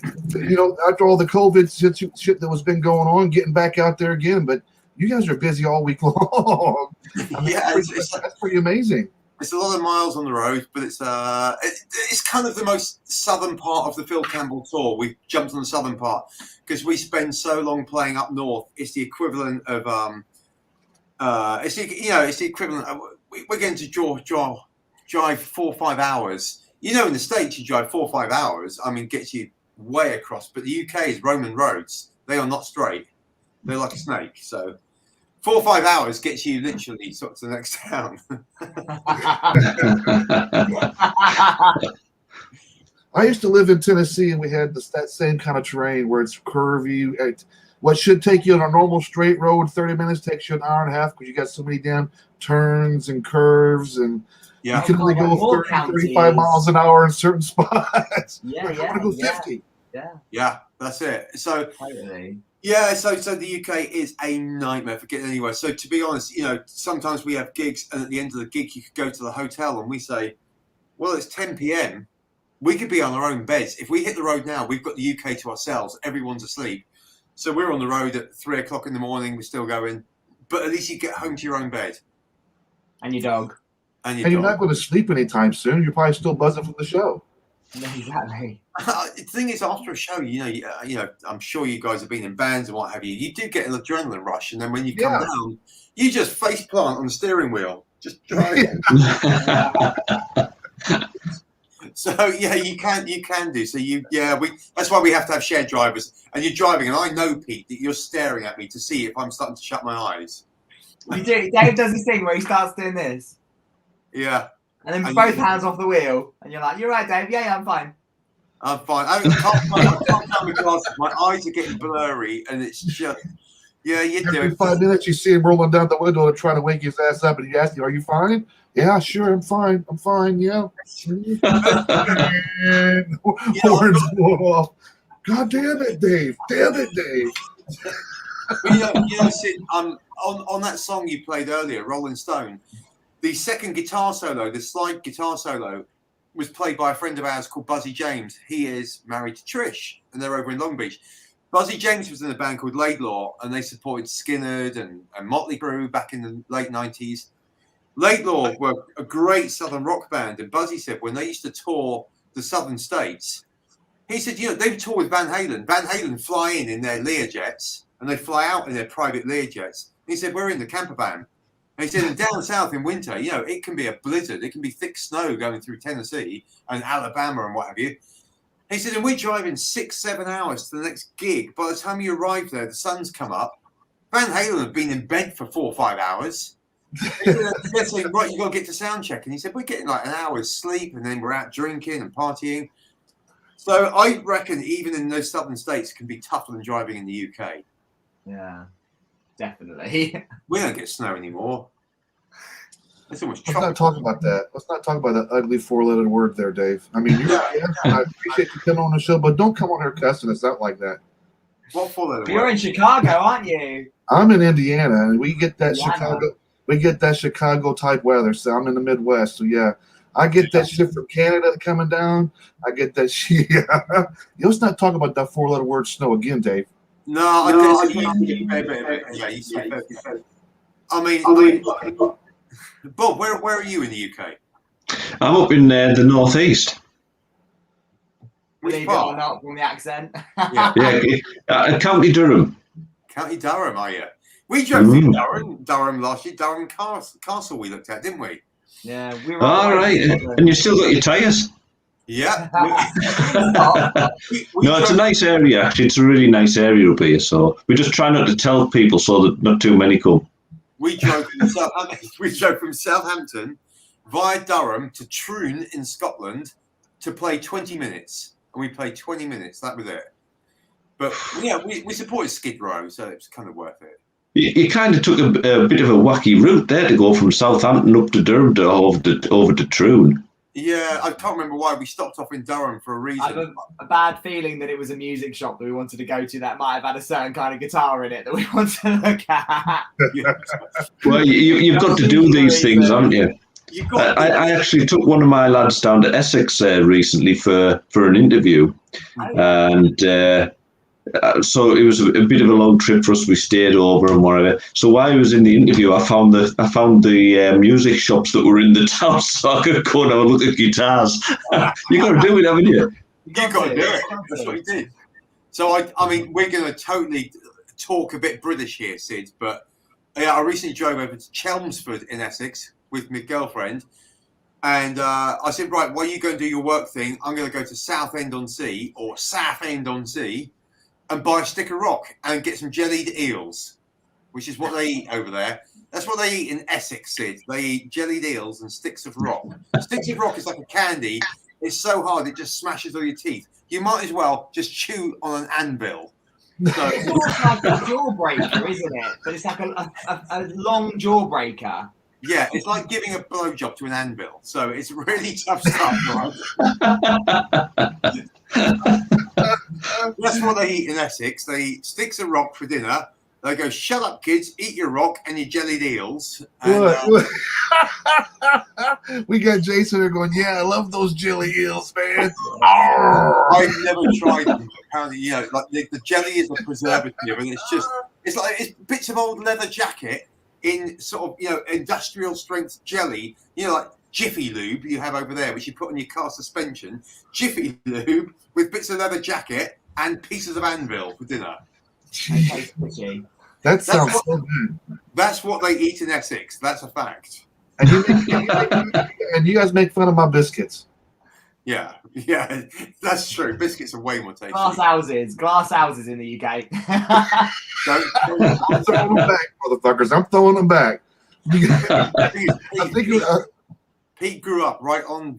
know, after all the COVID shit that was been going on, getting back out there again, but you guys are busy all week long. I mean, Yeah, that's pretty amazing. It's a lot of miles on the road, but it's kind of the most southern part of the Phil Campbell tour. We jumped on the southern part because we spend so long playing up north. It's the equivalent of it's the equivalent of, we're going to drive 4 or 5 hours. You know, in the States you drive 4 or 5 hours. I mean, gets you way across. But the UK is Roman roads. They are not straight. They're like a snake. So 4 or 5 hours gets you literally sort of to the next town. I used to live in Tennessee, and we had that same kind of terrain where it's curvy. What should take you on a normal straight road 30 minutes takes you an hour and a half because you got so many damn turns and curves, and you can only go 30, 35 miles an hour in certain spots. Yeah, I want to go 50. Yeah, that's it. So Totally. yeah, so the UK is a nightmare for getting anywhere. So to be honest, you know, sometimes we have gigs, and at the end of the gig, you could go to the hotel, and we say, well, it's 10 p.m. We could be on our own beds. If we hit the road now, we've got the UK to ourselves. Everyone's asleep. So we're on the road at 3 o'clock in the morning. We're still going. But at least you get home to your own bed. And your dog. And you're not going to sleep anytime soon. You're probably still buzzing from the show. Exactly. The thing is, after a show, you know, I'm sure you guys have been in bands and what have you. You do get an adrenaline rush. And then when you come down, you just face plant on the steering wheel. Just drive. So yeah, you can do. So that's why we have to have shared drivers. And you're driving, and I know, Pete, that you're staring at me to see if I'm starting to shut my eyes. You do. Dave does this thing where he starts doing this. Yeah. And then both hands off the wheel, and you're like, "You're right, Dave. Yeah, I'm fine. I'm fine. I can't find my glasses. My eyes are getting blurry, and it's just you do. Every 5 minutes, you see him rolling down the window and trying to wake his ass up, and he asks you, "Are you fine?" Yeah, sure, I'm fine. I'm fine. Yeah. Horns going off. God damn it, Dave! Damn it, Dave! Sid, on that song you played earlier, Rolling Stone, the second guitar solo, the slide guitar solo, was played by a friend of ours called Buzzy James. He is married to Trish, and they're over in Long Beach. Buzzy James was in a band called Laidlaw, and they supported Skinner and Motley Crue back in the late 90s. Laidlaw were a great southern rock band, and Buzzy said when they used to tour the southern states, he said, you know, they would tour with Van Halen. Van Halen fly in their Learjets, and they fly out in their private Learjets. He said, we're in the camper van. And he said, and down south in winter, you know, it can be a blizzard. It can be thick snow going through Tennessee and Alabama and what have you. He said, and we're driving 6-7 hours to the next gig. By the time you arrive there, the sun's come up. Van Halen had been in bed for 4 or 5 hours. They're saying, right, you got to get to sound check. And he said, we're getting like an hour's sleep, and then we're out drinking and partying. So I reckon even in those southern states, it can be tougher than driving in the UK. Yeah, definitely. We don't get snow anymore. Let's not talk about that. Let's not talk about that ugly 4-letter word there, Dave. I mean, I appreciate you coming on the show, but don't come on here cussing us out like that. What 4-letter word? You're in Chicago, aren't you? I'm in Indiana, and we get that Chicago. We get that Chicago type weather. So I'm in the Midwest. So yeah, I get that shit from Canada coming down. I get that shit. Let's not talk about that 4-letter word snow again, Dave. No, I mean, Bob, where are you in the UK? I'm up in the northeast. Believe it or not, from the accent. County Durham. County Durham, are you? We drove through Durham last year. Durham Castle we looked at, didn't we? Yeah, we were. All right, and you still got your tyres? Yeah. No, it's a nice area. Actually, it's a really nice area up here. So we just try not to tell people so that not too many come. We drove from Southampton via Durham to Troon in Scotland to play 20 minutes. And we played 20 minutes. That was it. But yeah, we supported Skid Row, so it was kind of worth it. You kind of took a bit of a wacky route there to go from Southampton up to Durham to over to Troon. Yeah, I can't remember why. We stopped off in Durham for a reason. I have a bad feeling that it was a music shop that we wanted to go to that might have had a certain kind of guitar in it that we wanted to look at. Well, you've got to do these things, haven't you? I actually took one of my lads down to Essex recently for an interview, and so it was a bit of a long trip for us. We stayed over and whatever. So while I was in the interview, I found the music shops that were in the town, so I could go and have a look at guitars. You got to do it, haven't you? You got to do it. That's what he did. So I mean, we're going to totally talk a bit British here, Sid. But I recently drove over to Chelmsford in Essex with my girlfriend, and I said, right, while you go and do your work thing, I'm going to go to Southend-on-Sea or Southend-on-Sea and buy a stick of rock and get some jellied eels, which is what they eat over there. That's what they eat in Essex, Sid. They eat jellied eels and sticks of rock. Sticks of rock is like a candy. It's so hard, it just smashes all your teeth. You might as well just chew on an anvil. So, It's like a jawbreaker, isn't it? But it's like a long jawbreaker. yeah, it's like giving a blowjob to an anvil. So it's really tough stuff, right? That's what they eat in Essex. They eat sticks of rock for dinner. They go, shut up, kids, eat your rock and your jellied eels. And, We got Jason there going, yeah, I love those jelly eels, man. I've never tried them. Apparently, you know, like the jelly is a preservative, and it's like bits of old leather jacket in sort of, you know, industrial strength jelly, you know, like Jiffy Lube you have over there, which you put on your car suspension. Jiffy Lube with bits of leather jacket and pieces of anvil for dinner. That sounds so good. That's what they eat in Essex. That's a fact. And you guys make fun of my biscuits. Yeah, that's true. Biscuits are way more tasty. Glass houses in the UK. I'm throwing them back, motherfuckers. I'm throwing them back. I think Pete grew up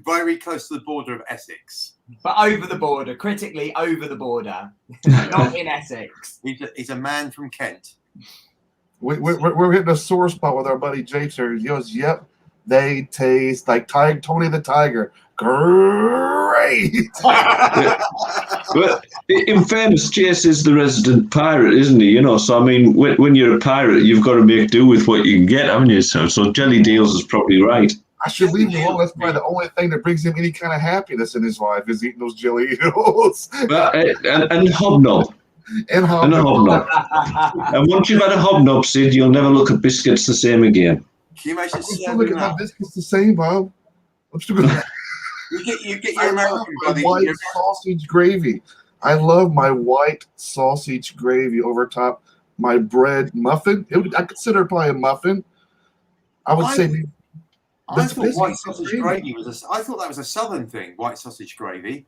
very close to the border of Essex. But over the border, critically over the border, not in Essex. He's a man from Kent. we're hitting a sore spot with our buddy James here. He goes, yep, they taste like Tony the Tiger. Great. But in fairness, Chase is the resident pirate, isn't he? You know, so I mean, when you're a pirate, you've got to make do with what you can get, haven't you? So jelly deals is probably right. I should leave him alone. That's probably the only thing that brings him any kind of happiness in his life is eating those jelly eels. And hobnob. And a hobnob. And once you've had a hobnob, Sid, you'll never look at biscuits the same again. Can you imagine I'm still looking at my biscuits the same, Bob. I'm still going to... You get your American buddy. White sausage gravy. I love my white sausage gravy over top my bread muffin. I consider it probably a muffin. I would say... I thought white sausage gravy was I thought that was a southern thing, white sausage gravy.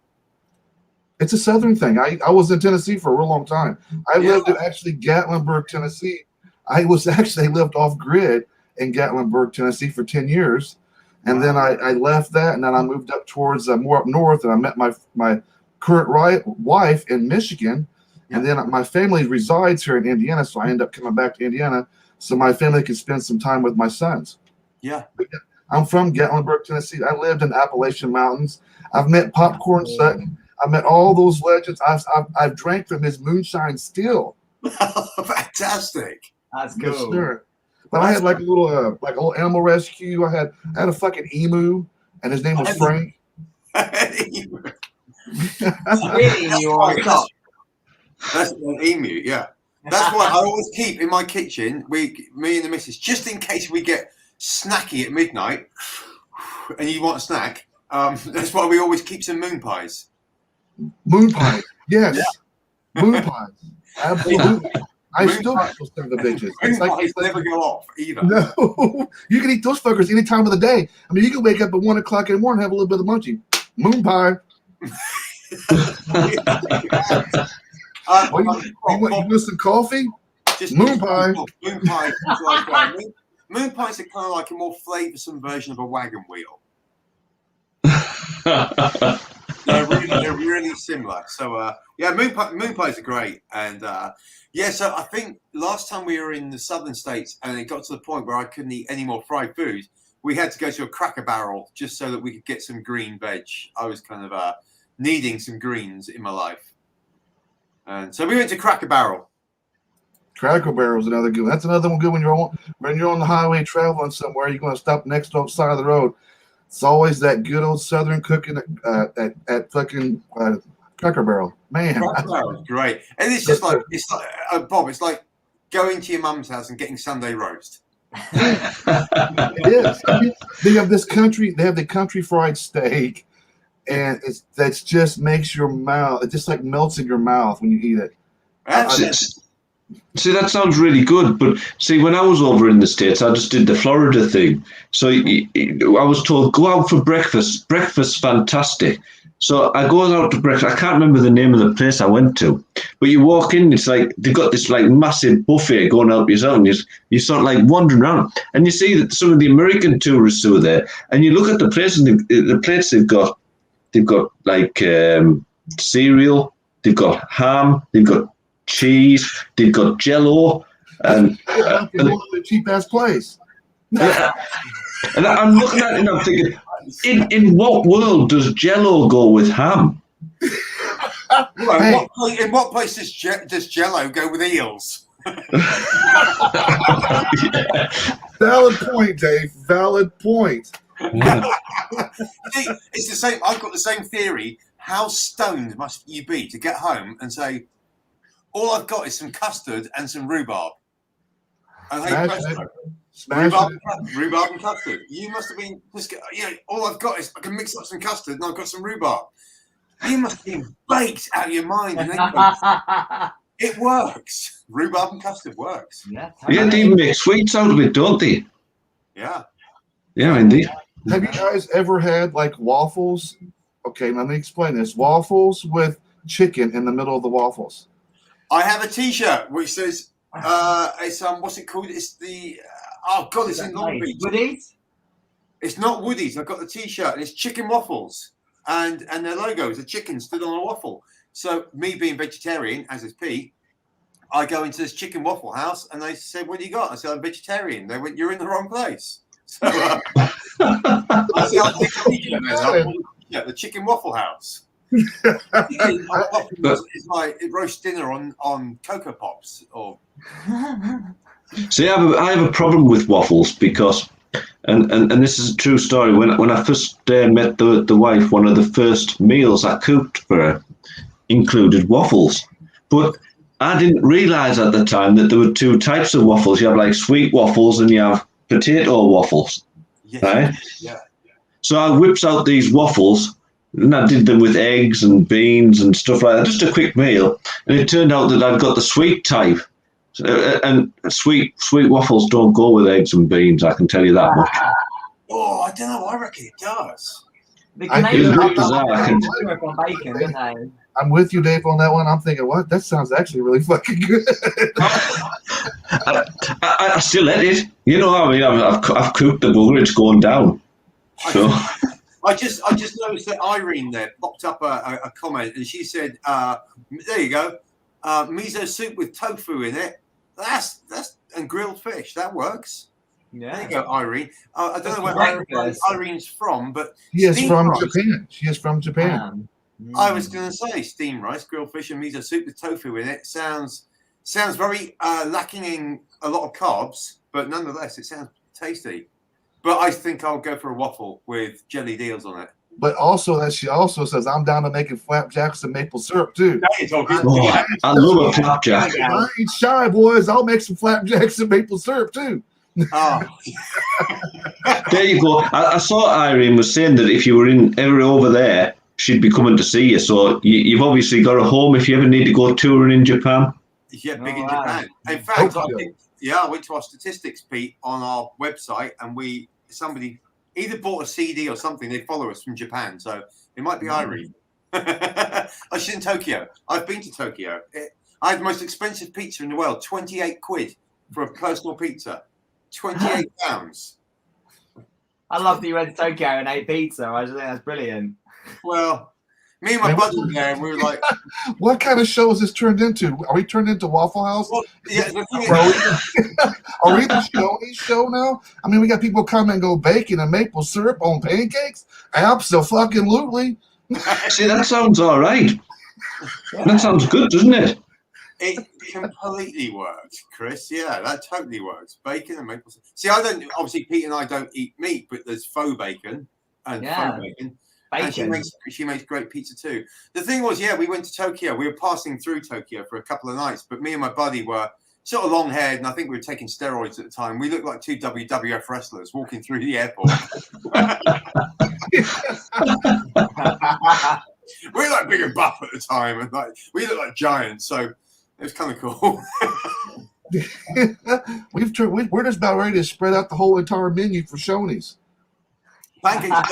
It's a southern thing. I was in Tennessee for a real long time. I lived in actually Gatlinburg, Tennessee. I lived off grid in Gatlinburg, Tennessee for 10 years. And then I left that, and then I moved up towards more up north, and I met my current wife in Michigan. And then my family resides here in Indiana, so I end up coming back to Indiana so my family can spend some time with my sons. Yeah. I'm from Gatlinburg, Tennessee. I lived in Appalachian Mountains. I've met Popcorn Sutton. I met all those legends. I've drank from his moonshine still. Fantastic. That's cool. Yes, sir. But I had like a little animal rescue. I had a fucking emu, and his name was Frank. That's an emu, yeah. That's why I always keep in my kitchen, me and the missus, just in case we get snacky at midnight and you want a snack, that's why we always keep some moon pies. Moon pies, yes. Yeah. Moon pies, absolutely. I still eat those son of the bitches. Moon pies never go off either. No, you can eat those fuckers any time of the day. I mean, you can wake up at 1 o'clock in the morning and have a little bit of munchie. Moon pie. You want some coffee? Just moon pie. Moon pie. moon pies are kind of like a more flavoursome version of a wagon wheel. They're really similar. So yeah, moon pies are great. And yeah, so I think last time we were in the southern states and it got to the point where I couldn't eat any more fried food, we had to go to a Cracker Barrel just so that we could get some green veg. I was kind of needing some greens in my life. And so we went to Cracker Barrel. Cracker Barrel's another good one. That's another one good when you're on the highway traveling somewhere. You're going to stop next to the side of the road. It's always that good old Southern cooking at fucking Cracker Barrel. Man, Cracker Barrel is great. And it's just like Bob. It's like going to your mum's house and getting Sunday roast. it is. I mean, they have this country. They have the country fried steak, and that just makes your mouth. It just like melts in your mouth when you eat it. See, that sounds really good, but see, when I was over in the States, I just did the Florida thing. So I was told, go out for breakfast. Breakfast's fantastic. So I go out to breakfast. I can't remember the name of the place I went to, but you walk in, it's like they've got this like massive buffet going out yourself, and you sort of like wandering around, and you see that some of the American tourists who are there, and you look at the place, and the plates they've got like cereal, they've got ham, they've got cheese, they've got Jello, and a cheap ass place. Yeah. And I'm looking at it and I'm thinking, in what world does Jello go with ham? In what place does Jello go with eels? Valid point, Dave. Valid point. Yeah. See, it's the same. I've got the same theory. How stoned must you be to get home and say, all I've got is some custard and some rhubarb? Rhubarb and custard. You must have been all I've got is I can mix up some custard and I've got some rhubarb. You must have been baked out of your mind. And it works. Rhubarb and custard works. Yeah, they even make sweets out of it, don't they? Yeah. Yeah, indeed. Have you guys ever had like waffles? Okay, let me explain this. Waffles with chicken in the middle of the waffles. I have a T-shirt which says it's what's it called? It's the it's in Long Beach. Woody's? It's not Woody's. I've got the T-shirt and it's chicken waffles, and their logo is a chicken stood on a waffle. So me being vegetarian, as is Pete, I go into this chicken waffle house and they said, "What do you got?" I said, "I'm vegetarian." They went, "You're in the wrong place." So I said, "I'll take the T-shirt then." The chicken waffle house. It's like roast dinner on Cocoa Pops or. See, I have a problem with waffles because, and this is a true story. When I first met the wife, one of the first meals I cooked for her included waffles, but I didn't realize at the time that there were two types of waffles. You have like sweet waffles and you have potato waffles, right? Yeah. So I whips out these waffles. And I did them with eggs and beans and stuff like that, just a quick meal. And it turned out that I'd got the sweet type. And sweet waffles don't go with eggs and beans, I can tell you that much. Oh, I don't know. I reckon it does. The Canadians I on bacon, don't they? I'm with you, Dave, on that one. I'm thinking, what? That sounds actually really fucking good. I still ate it. You know, I mean, I've cooked the bugger. It's going down. So. I just noticed that Irene there popped up a comment and she said, there you go, miso soup with tofu in it. That's and grilled fish. That works. Yeah. There you go, Irene. I don't know where Irene's from, but She is from Japan. She is from Japan. I was going to say steamed rice, grilled fish, and miso soup with tofu in it. Sounds very lacking in a lot of carbs, but nonetheless, it sounds tasty. But I think I'll go for a waffle with jelly deals on it. But also, that she also says, I'm down to making flapjacks and maple syrup, too. I love a flapjack. I ain't shy, boys. I'll make some flapjacks and maple syrup, too. Oh. There you go. I saw Irene was saying that if you were ever over there, she'd be coming to see you. So you've obviously got a home if you ever need to go touring in Japan. Yeah, big in Japan. In fact, I went to our statistics, Pete, on our website, and somebody either bought a CD or something. They follow us from Japan, so it might be Irene. She's in Tokyo. I've been to Tokyo. I had the most expensive pizza in the world, 28 quid for a personal pizza. £28. I love that you went to Tokyo and ate pizza. I just think that's brilliant. Well, me and my buddy there, and we were like, what kind of show is this turned into? Are we turned into Waffle House? well, yeah, the thing Are we the Shoney's show now? I mean, we got people come and go bacon and maple syrup on pancakes? Absolutely. See, that sounds all right. That sounds good, doesn't it? it completely works, Chris. Yeah, that totally works. Bacon and maple syrup. See, I don't, obviously, Pete and I don't eat meat, but there's faux bacon and faux bacon. And she makes great pizza too. The thing was, yeah, we went to Tokyo. We were passing through Tokyo for a couple of nights, but me and my buddy were sort of long haired, and I think we were taking steroids at the time. We looked like two WWF wrestlers walking through the airport. We were like big and buff at the time, and like we looked like giants, so it was kind of cool. We're just about ready to spread out the whole entire menu for Shoney's. Pancakes.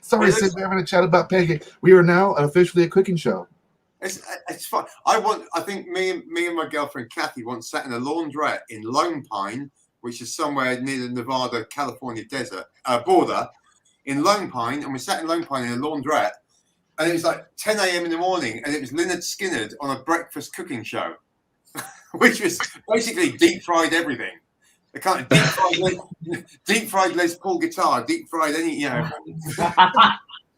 Sorry, Sid, we're having a chat about pancakes. We are now officially a cooking show. It's fun. I think me and my girlfriend Kathy once sat in a laundrette in Lone Pine, which is somewhere near the Nevada-California desert border, in Lone Pine, and we sat in Lone Pine in a laundrette, and it was like 10 a.m. in the morning, and it was Lynyrd Skynyrd on a breakfast cooking show, which was basically deep fried everything. The kind of deep fried Les Paul guitar, deep fried any,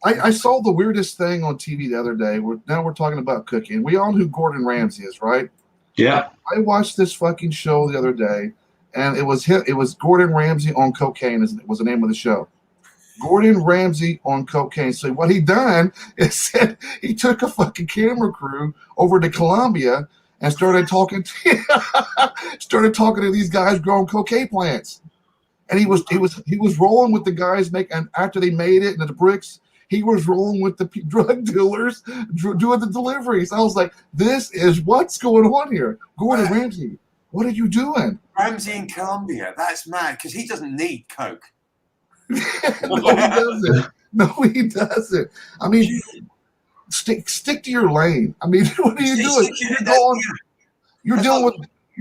I saw the weirdest thing on TV the other day. Now we're talking about cooking. We all know who Gordon Ramsay is, right? Yeah. I watched this fucking show the other day, and it was Gordon Ramsay on cocaine. Was the name of the show. Gordon Ramsay on cocaine. So what he done is said he took a fucking camera crew over to Colombia and started talking to these guys growing cocaine plants. And he was rolling with the guys and after they made it into the bricks, he was rolling with the drug dealers doing the deliveries. I was like, this is what's going on here. Gordon Ramsay, what are you doing? Ramsay in Colombia. That's mad because he doesn't need coke. No, he doesn't. No, he doesn't. I mean, stick to your lane. I mean, what are you doing? You're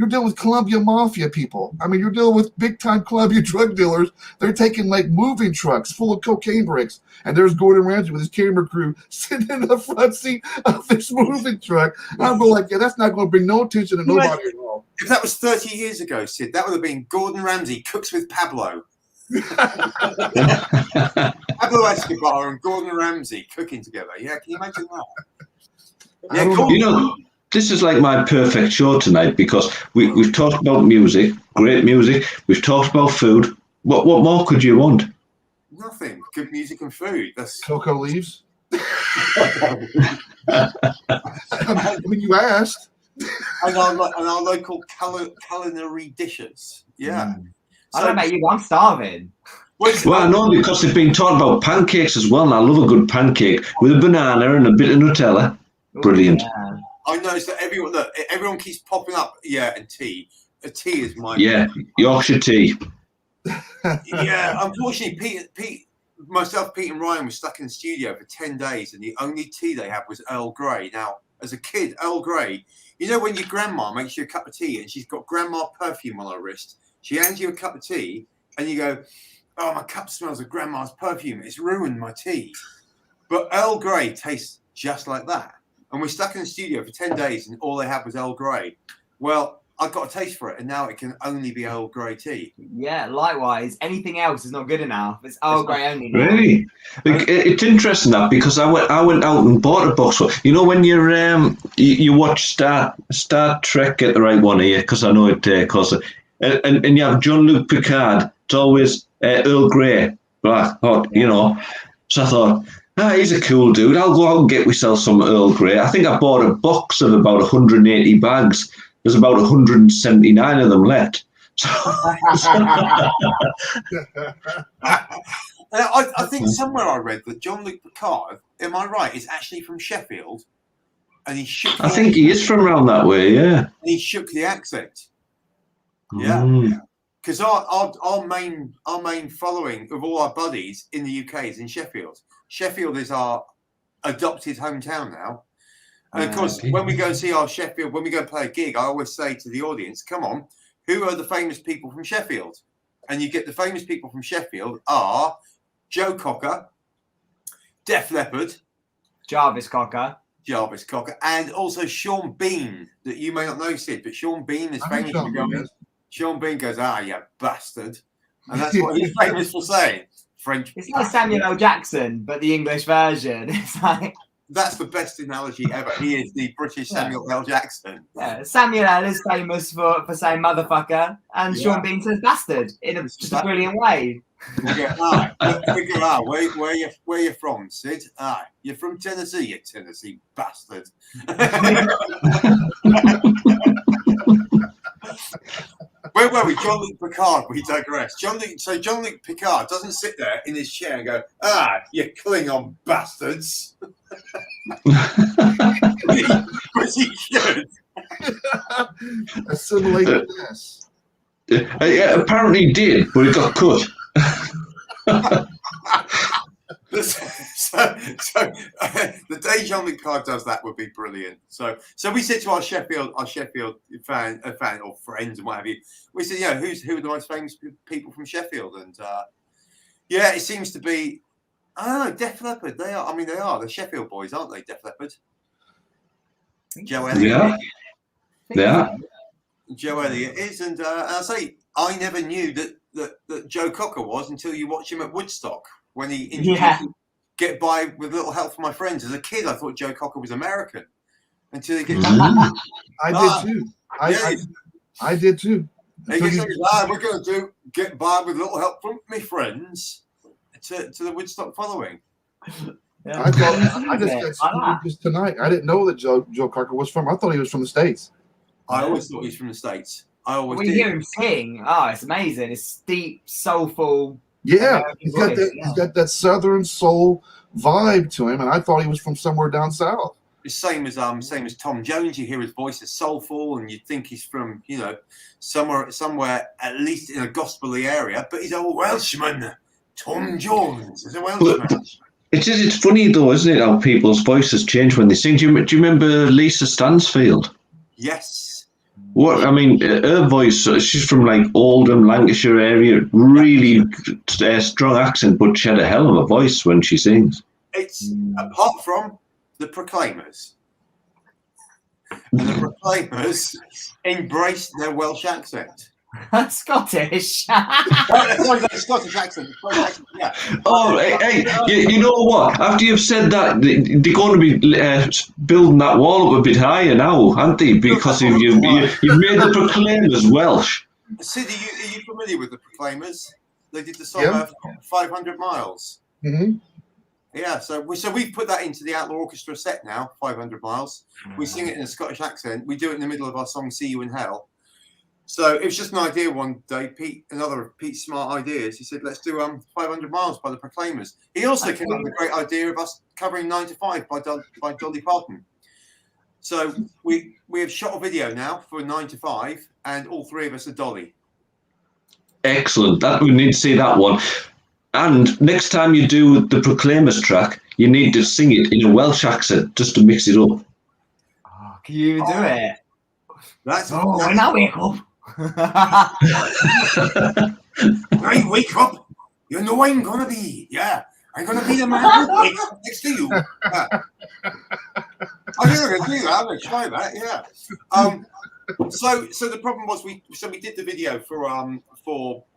dealing with Colombia mafia people. I mean, you're dealing with big time Colombia drug dealers. They're taking like moving trucks full of cocaine bricks, and there's Gordon Ramsay with his camera crew sitting in the front seat of this moving truck. And I'm going like, yeah, that's not going to bring no attention to nobody at all. If that was 30 years ago, Sid, that would have been Gordon Ramsay cooks with Pablo. Pablo Escobar and Gordon Ramsay cooking together. Yeah, can you imagine that? Yeah, this is like my perfect show tonight because we've talked about music, great music. We've talked about food. What more could you want? Nothing. Good music and food. That's cocoa leaves. I mean, you asked. And our local culinary dishes. Yeah. I don't know about you, I'm starving. Well, I know because they've been talking about pancakes as well. And I love a good pancake with a banana and a bit of Nutella. Brilliant. Yeah. I noticed that everyone keeps popping up. Yeah, and tea. A tea is my Yorkshire tea. Yeah, unfortunately, Pete, myself, Pete, and Ryan were stuck in the studio for 10 days, and the only tea they had was Earl Grey. Now, as a kid, Earl Grey, when your grandma makes you a cup of tea and she's got grandma perfume on her wrist, she hands you a cup of tea, and you go, "Oh, my cup smells of grandma's perfume. It's ruined my tea." But Earl Grey tastes just like that. And we're stuck in the studio for 10 days, and all they had was Earl Grey. Well, I got a taste for it, and now it can only be Earl Grey tea. Yeah, likewise. Anything else is not good enough. It's Earl Grey only. Really? It's interesting that because I went out and bought a box. When you watch Star Trek, get the right one here because I know it costs it. And you have Jean-Luc Picard. It's always Earl Grey, black, hot, So I thought, he's a cool dude. I'll go out and get myself some Earl Grey. I think I bought a box of about 180 bags. There's about 179 of them left. I think somewhere I read that Jean-Luc Picard, am I right, is actually from Sheffield. And he shook I think he is from around that way, yeah. And he shook the accent. Yeah. Because our main following of all our buddies in the UK is in Sheffield. Sheffield is our adopted hometown now. And of course, when we go and see our Sheffield, when we go and play a gig, I always say to the audience, come on, who are the famous people from Sheffield? And you get the famous people from Sheffield are Joe Cocker, Def Leppard, Jarvis Cocker, and also Sean Bean, that you may not know, Sid, but Sean Bean is famous for going. Sean Bean goes, you bastard. And that's what he's famous for saying. French. It's like Samuel L. Jackson, but the English version. It's like that's the best analogy ever. He is the British Samuel L. Jackson. Yeah, Samuel L. is famous for saying motherfucker, and Sean Bean says bastard in just a brilliant way. Figure where you from, Sid? You're from Tennessee, you Tennessee bastard. Where were we? Jean-Luc Picard, we digress. Jean-Luc Picard doesn't sit there in his chair and go, you Klingon bastards. But he should. Assimilated this. Apparently he did, but it got cut. So the day Jean-Luc Picard does that would be brilliant. So we said to our Sheffield fan or friends and what have you, we said, who are the most famous people from Sheffield? And it seems to be, I don't know, Def Leppard. They are the Sheffield boys, aren't they? Def Leppard. Joe Elliott. Yeah. Joe Elliott is, and I say I never knew that Joe Cocker was until you watch him at Woodstock. When he introduced Get By With Little Help From My Friends. As a kid, I thought Joe Cocker was American. Until he gets... I did too. I did too. He gets we're going to do Get By With Little Help From My Friends to the Woodstock following. Yeah. I just got just tonight. I didn't know that Joe Cocker was from. I thought he was from the States. I always thought he was from the States. When you hear him sing, it's amazing. It's deep, soulful. Yeah, he's got that Southern soul vibe to him, and I thought he was from somewhere down south. It's same as Tom Jones. You hear his voice is soulful, and you think he's from somewhere at least in a gospelly area. But he's a Welshman. Tom Jones is a Welshman. It's funny though, isn't it? How people's voices change when they sing. Do you remember Lisa Stansfield? Yes. Her voice, she's from like Oldham, Lancashire area, really strong accent, but she had a hell of a voice when she sings. It's apart from the Proclaimers. And the Proclaimers embraced their Welsh accent. Scottish. Scottish accent. Yeah. Oh, hey, you know what? After you've said that, they're going to be building that wall up a bit higher now, aren't they? Because you've made the Proclaimers Welsh. Sid, are you familiar with the Proclaimers? They did the song 500 Miles. Mm-hmm. Yeah, so we've put that into the Outlaw Orchestra set now, 500 Miles. We sing it in a Scottish accent. We do it in the middle of our song See You in Hell. So it was just an idea one day. Another of Pete's smart ideas. He said, let's do 500 Miles by the Proclaimers. He also came up with a great idea of us covering 9 to 5 by Dolly Parton. So we have shot a video now for 9 to 5, and all three of us are Dolly. Excellent. We need to see that one. And next time you do the Proclaimers track, you need to sing it in a Welsh accent just to mix it up. Oh, can you even do it? When I wake up. I wake up. You know I'm gonna be. Yeah, I'm gonna be the man who wakes up next to you. Yeah. I'm gonna do that. I'm gonna try that. Yeah. So the problem was we did the video for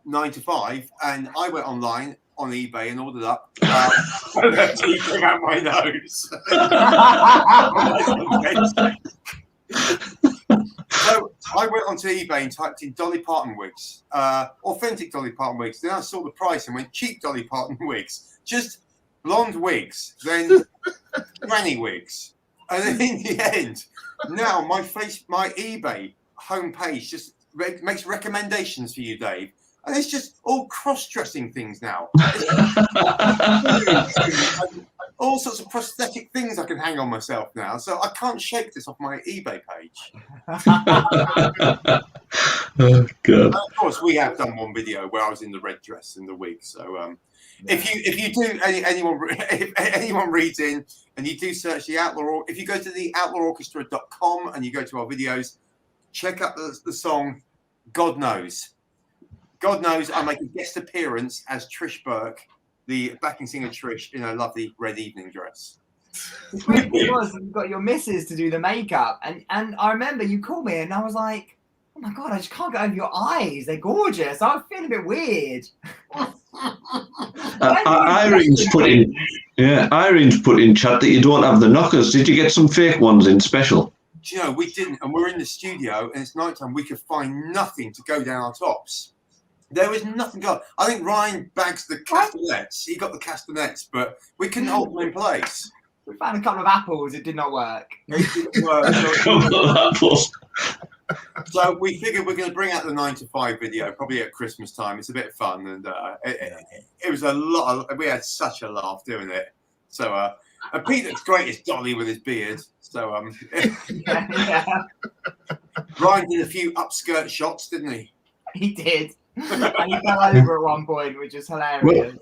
9 to 5, and I went online on eBay and ordered up. Teeth came out my nose. So I went onto eBay and typed in Dolly Parton wigs, authentic Dolly Parton wigs. Then I saw the price and went cheap Dolly Parton wigs, just blonde wigs, then granny wigs, and then in the end, now my eBay homepage just makes recommendations for you, Dave, and it's just all cross-dressing things now. All sorts of prosthetic things I can hang on myself now, so I can't shake this off my eBay page. Oh, God. And of course, we have done one video where I was in the red dress and the wig. So, if you do if anyone reads in and you do search the Outlaw, if you go to the Outlaw Orchestra.com and you go to our videos, check out the song God knows. God knows I make a guest appearance as Trish Burke, the backing singer Trish, in a lovely red evening dress. Because you've got your missus to do the makeup, and I remember you called me and I was like, oh my God, I just can't get over your eyes. They're gorgeous. I was feeling a bit weird. Irene's put in chat that you don't have the knockers. Did you get some fake ones in special? Do you know, we didn't, and we're in the studio and it's nighttime. We could find nothing to go down our tops. There was nothing going. I think Ryan bags the castanets. He got the castanets, but we couldn't hold them in place. We found a couple of apples. It did not work. It didn't work. So we figured we're going to bring out the 9 to 5 video probably at Christmas time. It's a bit of fun, and it was a lot. We had such a laugh doing it. So and Pete looks great as Dolly with his beard. So Yeah. Ryan did a few upskirt shots, didn't he? He did. And he fell over at one point, which is hilarious.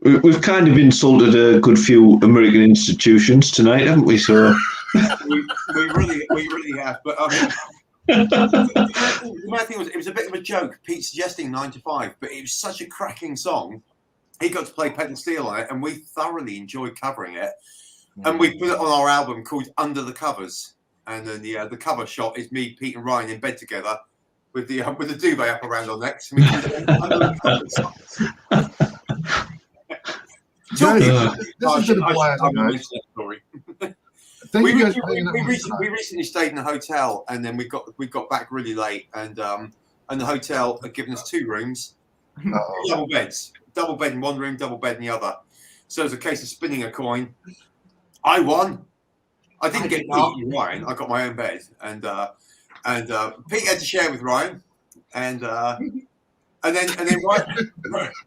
Well, we've kind of insulted a good few American institutions tonight, haven't we? So we really have. But the main thing was, it was a bit of a joke. Pete suggesting 9 to 5, but it was such a cracking song. He got to play Pen and Steel on it, and we thoroughly enjoyed covering it. And we put it on our album called Under the Covers. And then the cover shot is me, Pete, and Ryan in bed together with the duvet up around our necks. And we called it Under the Covers. This has been a blast, guys. Thank you guys. We recently stayed in a hotel, and then we got back really late, and the hotel had given us 2 rooms, double beds, double bed in one room, double bed in the other. So it was a case of spinning a coin. I won. I didn't get Pete and Ryan. I got my own bed, and Pete had to share with Ryan, and then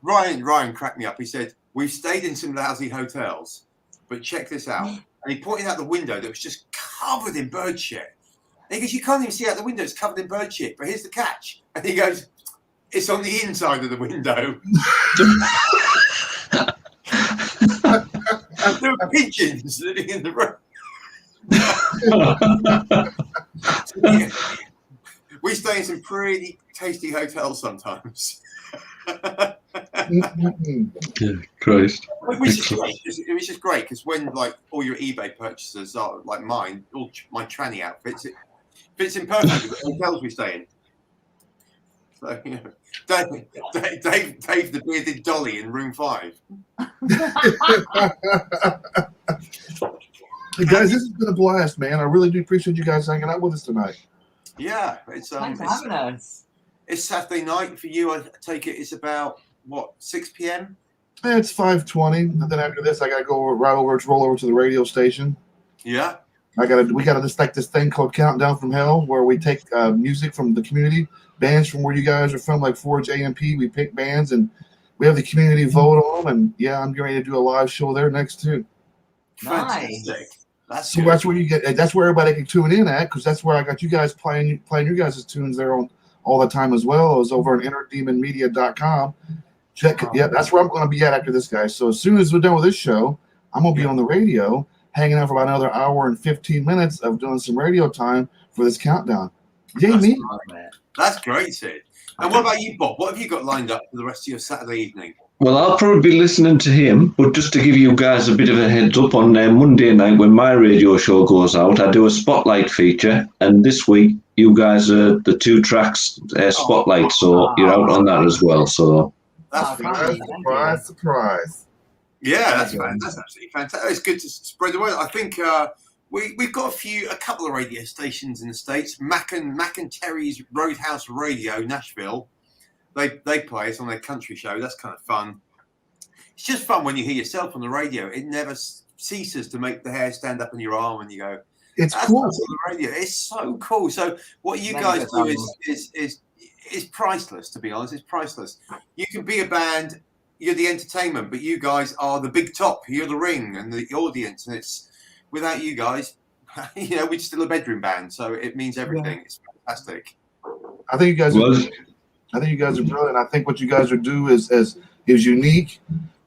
Ryan cracked me up. He said, "We've stayed in some lousy hotels, but check this out." And he pointed out the window that was just covered in bird shit. And he goes, "You can't even see out the window; it's covered in bird shit." But here's the catch. And he goes, "It's on the inside of the window." And there were pigeons living in the room. So, yeah, we stay in some pretty tasty hotels sometimes. Christ. It was just great because when like all your eBay purchases are like mine, all my tranny outfits, it fits in perfectly with the hotels we stay in. So you know, Dave the bearded Dolly in room 5. Hey guys, this has been a blast, man. I really do appreciate you guys hanging out with us tonight. Yeah, it's Thanks for having us. It's Saturday night for you. I take it it's about what 6 p.m. It's 5:20, and then after this, I gotta roll over to the radio station. Yeah. We gotta just like this thing called Countdown from Hell, where we take music from the community, bands from where you guys are from, like Forge AMP. We pick bands and we have the community vote on them. And yeah, I'm getting ready to do a live show there next too. Nice. That's where you get. That's where everybody can tune in at, because that's where I got you guys playing your guys' tunes there on all the time as well. It was over on innerdemonmedia.com. Yeah, that's where I'm going to be at after this, guys. So as soon as we're done with this show, I'm going to be on the radio, hanging out for about another hour and 15 minutes of doing some radio time for this countdown. Yay, me! That's great, Sid. And what about you, Bob? What have you got lined up for the rest of your Saturday evening? Well, I'll probably be listening to him, but just to give you guys a bit of a heads up, on Monday night when my radio show goes out, I do a spotlight feature, and this week you guys are the 2 tracks spotlight, so you're out on that as well. So surprise! Yeah, that's absolutely fantastic. It's good to spread the word. I think we've got a couple of radio stations in the States. Mac and Terry's Roadhouse Radio, Nashville. They play us on their country show. That's kind of fun. It's just fun when you hear yourself on the radio. It never ceases to make the hair stand up on your arm when you go. It's cool. On the radio. It's so cool. So what you guys do is priceless. To be honest, it's priceless. You can be a band. You're the entertainment, but you guys are the big top. You're the ring and the audience. And it's without you guys, we're still a bedroom band. So it means everything. Yeah. It's fantastic. I think you guys are brilliant. I think what you guys do is unique,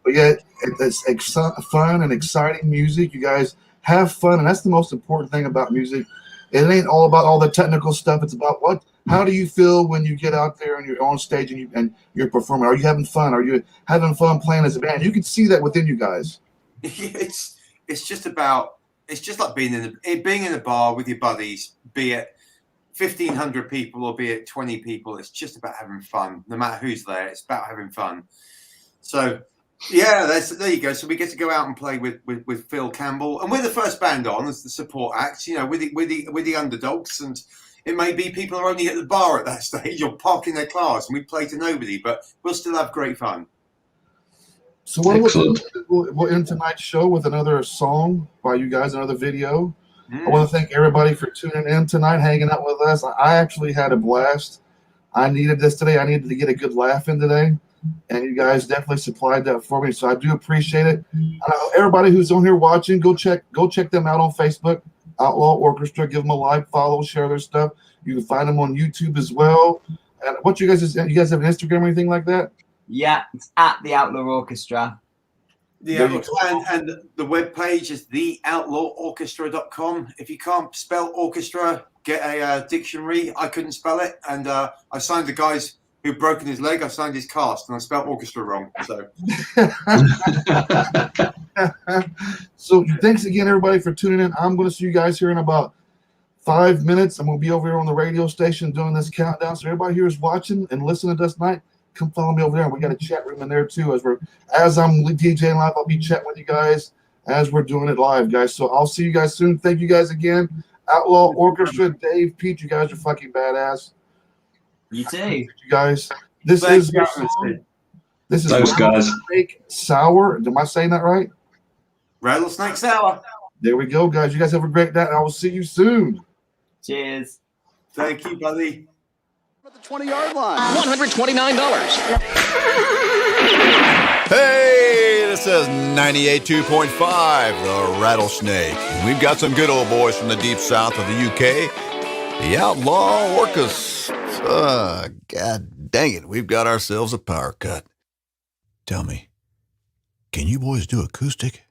but yet it's fun and exciting music. You guys have fun, and that's the most important thing about music. It ain't all about all the technical stuff. It's about how do you feel when you get out there and you're on stage and you're performing? Are you having fun? Are you having fun playing as a band? You can see that within you guys. It's just like being in a bar with your buddies, be it 1,500 people or be it 20 people. It's just about having fun, no matter who's there. It's about having fun. So yeah, there you go. So we get to go out and play with Phil Campbell, and we're the first band on as the support act. You know, with the underdogs, and it may be people are only at the bar at that stage or parking their cars, and we play to nobody, but we'll still have great fun. So we'll end tonight's show with another song by you guys, another video. I want to thank everybody for tuning in tonight, hanging out with us. I actually had a blast. I needed this today. I needed to get a good laugh in today, and you guys definitely supplied that for me. So I do appreciate it. Everybody who's on here watching, go check them out on Facebook, Outlaw Orchestra. Give them a like, follow, share their stuff. You can find them on YouTube as well. And what you guys have an Instagram or anything like that? Yeah, it's at the Outlaw Orchestra. And the webpage is theoutlaworchestra.com. If you can't spell orchestra, get a dictionary. I couldn't spell it, and I signed the guys who'd broken his leg. I signed his cast, and I spelled orchestra wrong. So, so thanks again, everybody, for tuning in. I'm going to see you guys here in about 5 minutes. I'm going to be over here on the radio station doing this countdown. So everybody here is watching and listening to us tonight. Come follow me over there. We got a chat room in there too. As I'm DJing live, I'll be chatting with you guys as we're doing it live, guys. So I'll see you guys soon. Thank you guys again. Outlaw Orchestra, Dave, Pete, you guys are fucking badass. You too. You guys. This is Rattlesnake Sour. Am I saying that right? Rattlesnake Sour. There we go, guys. You guys have a great night, and I will see you soon. Cheers. Thank you, buddy. At the 20-yard line. $129. Hey, this is 98.2.5, the Rattlesnake. And we've got some good old boys from the deep south of the UK, the Outlaw Orchestra. God dang it, we've got ourselves a power cut. Tell me, can you boys do acoustic?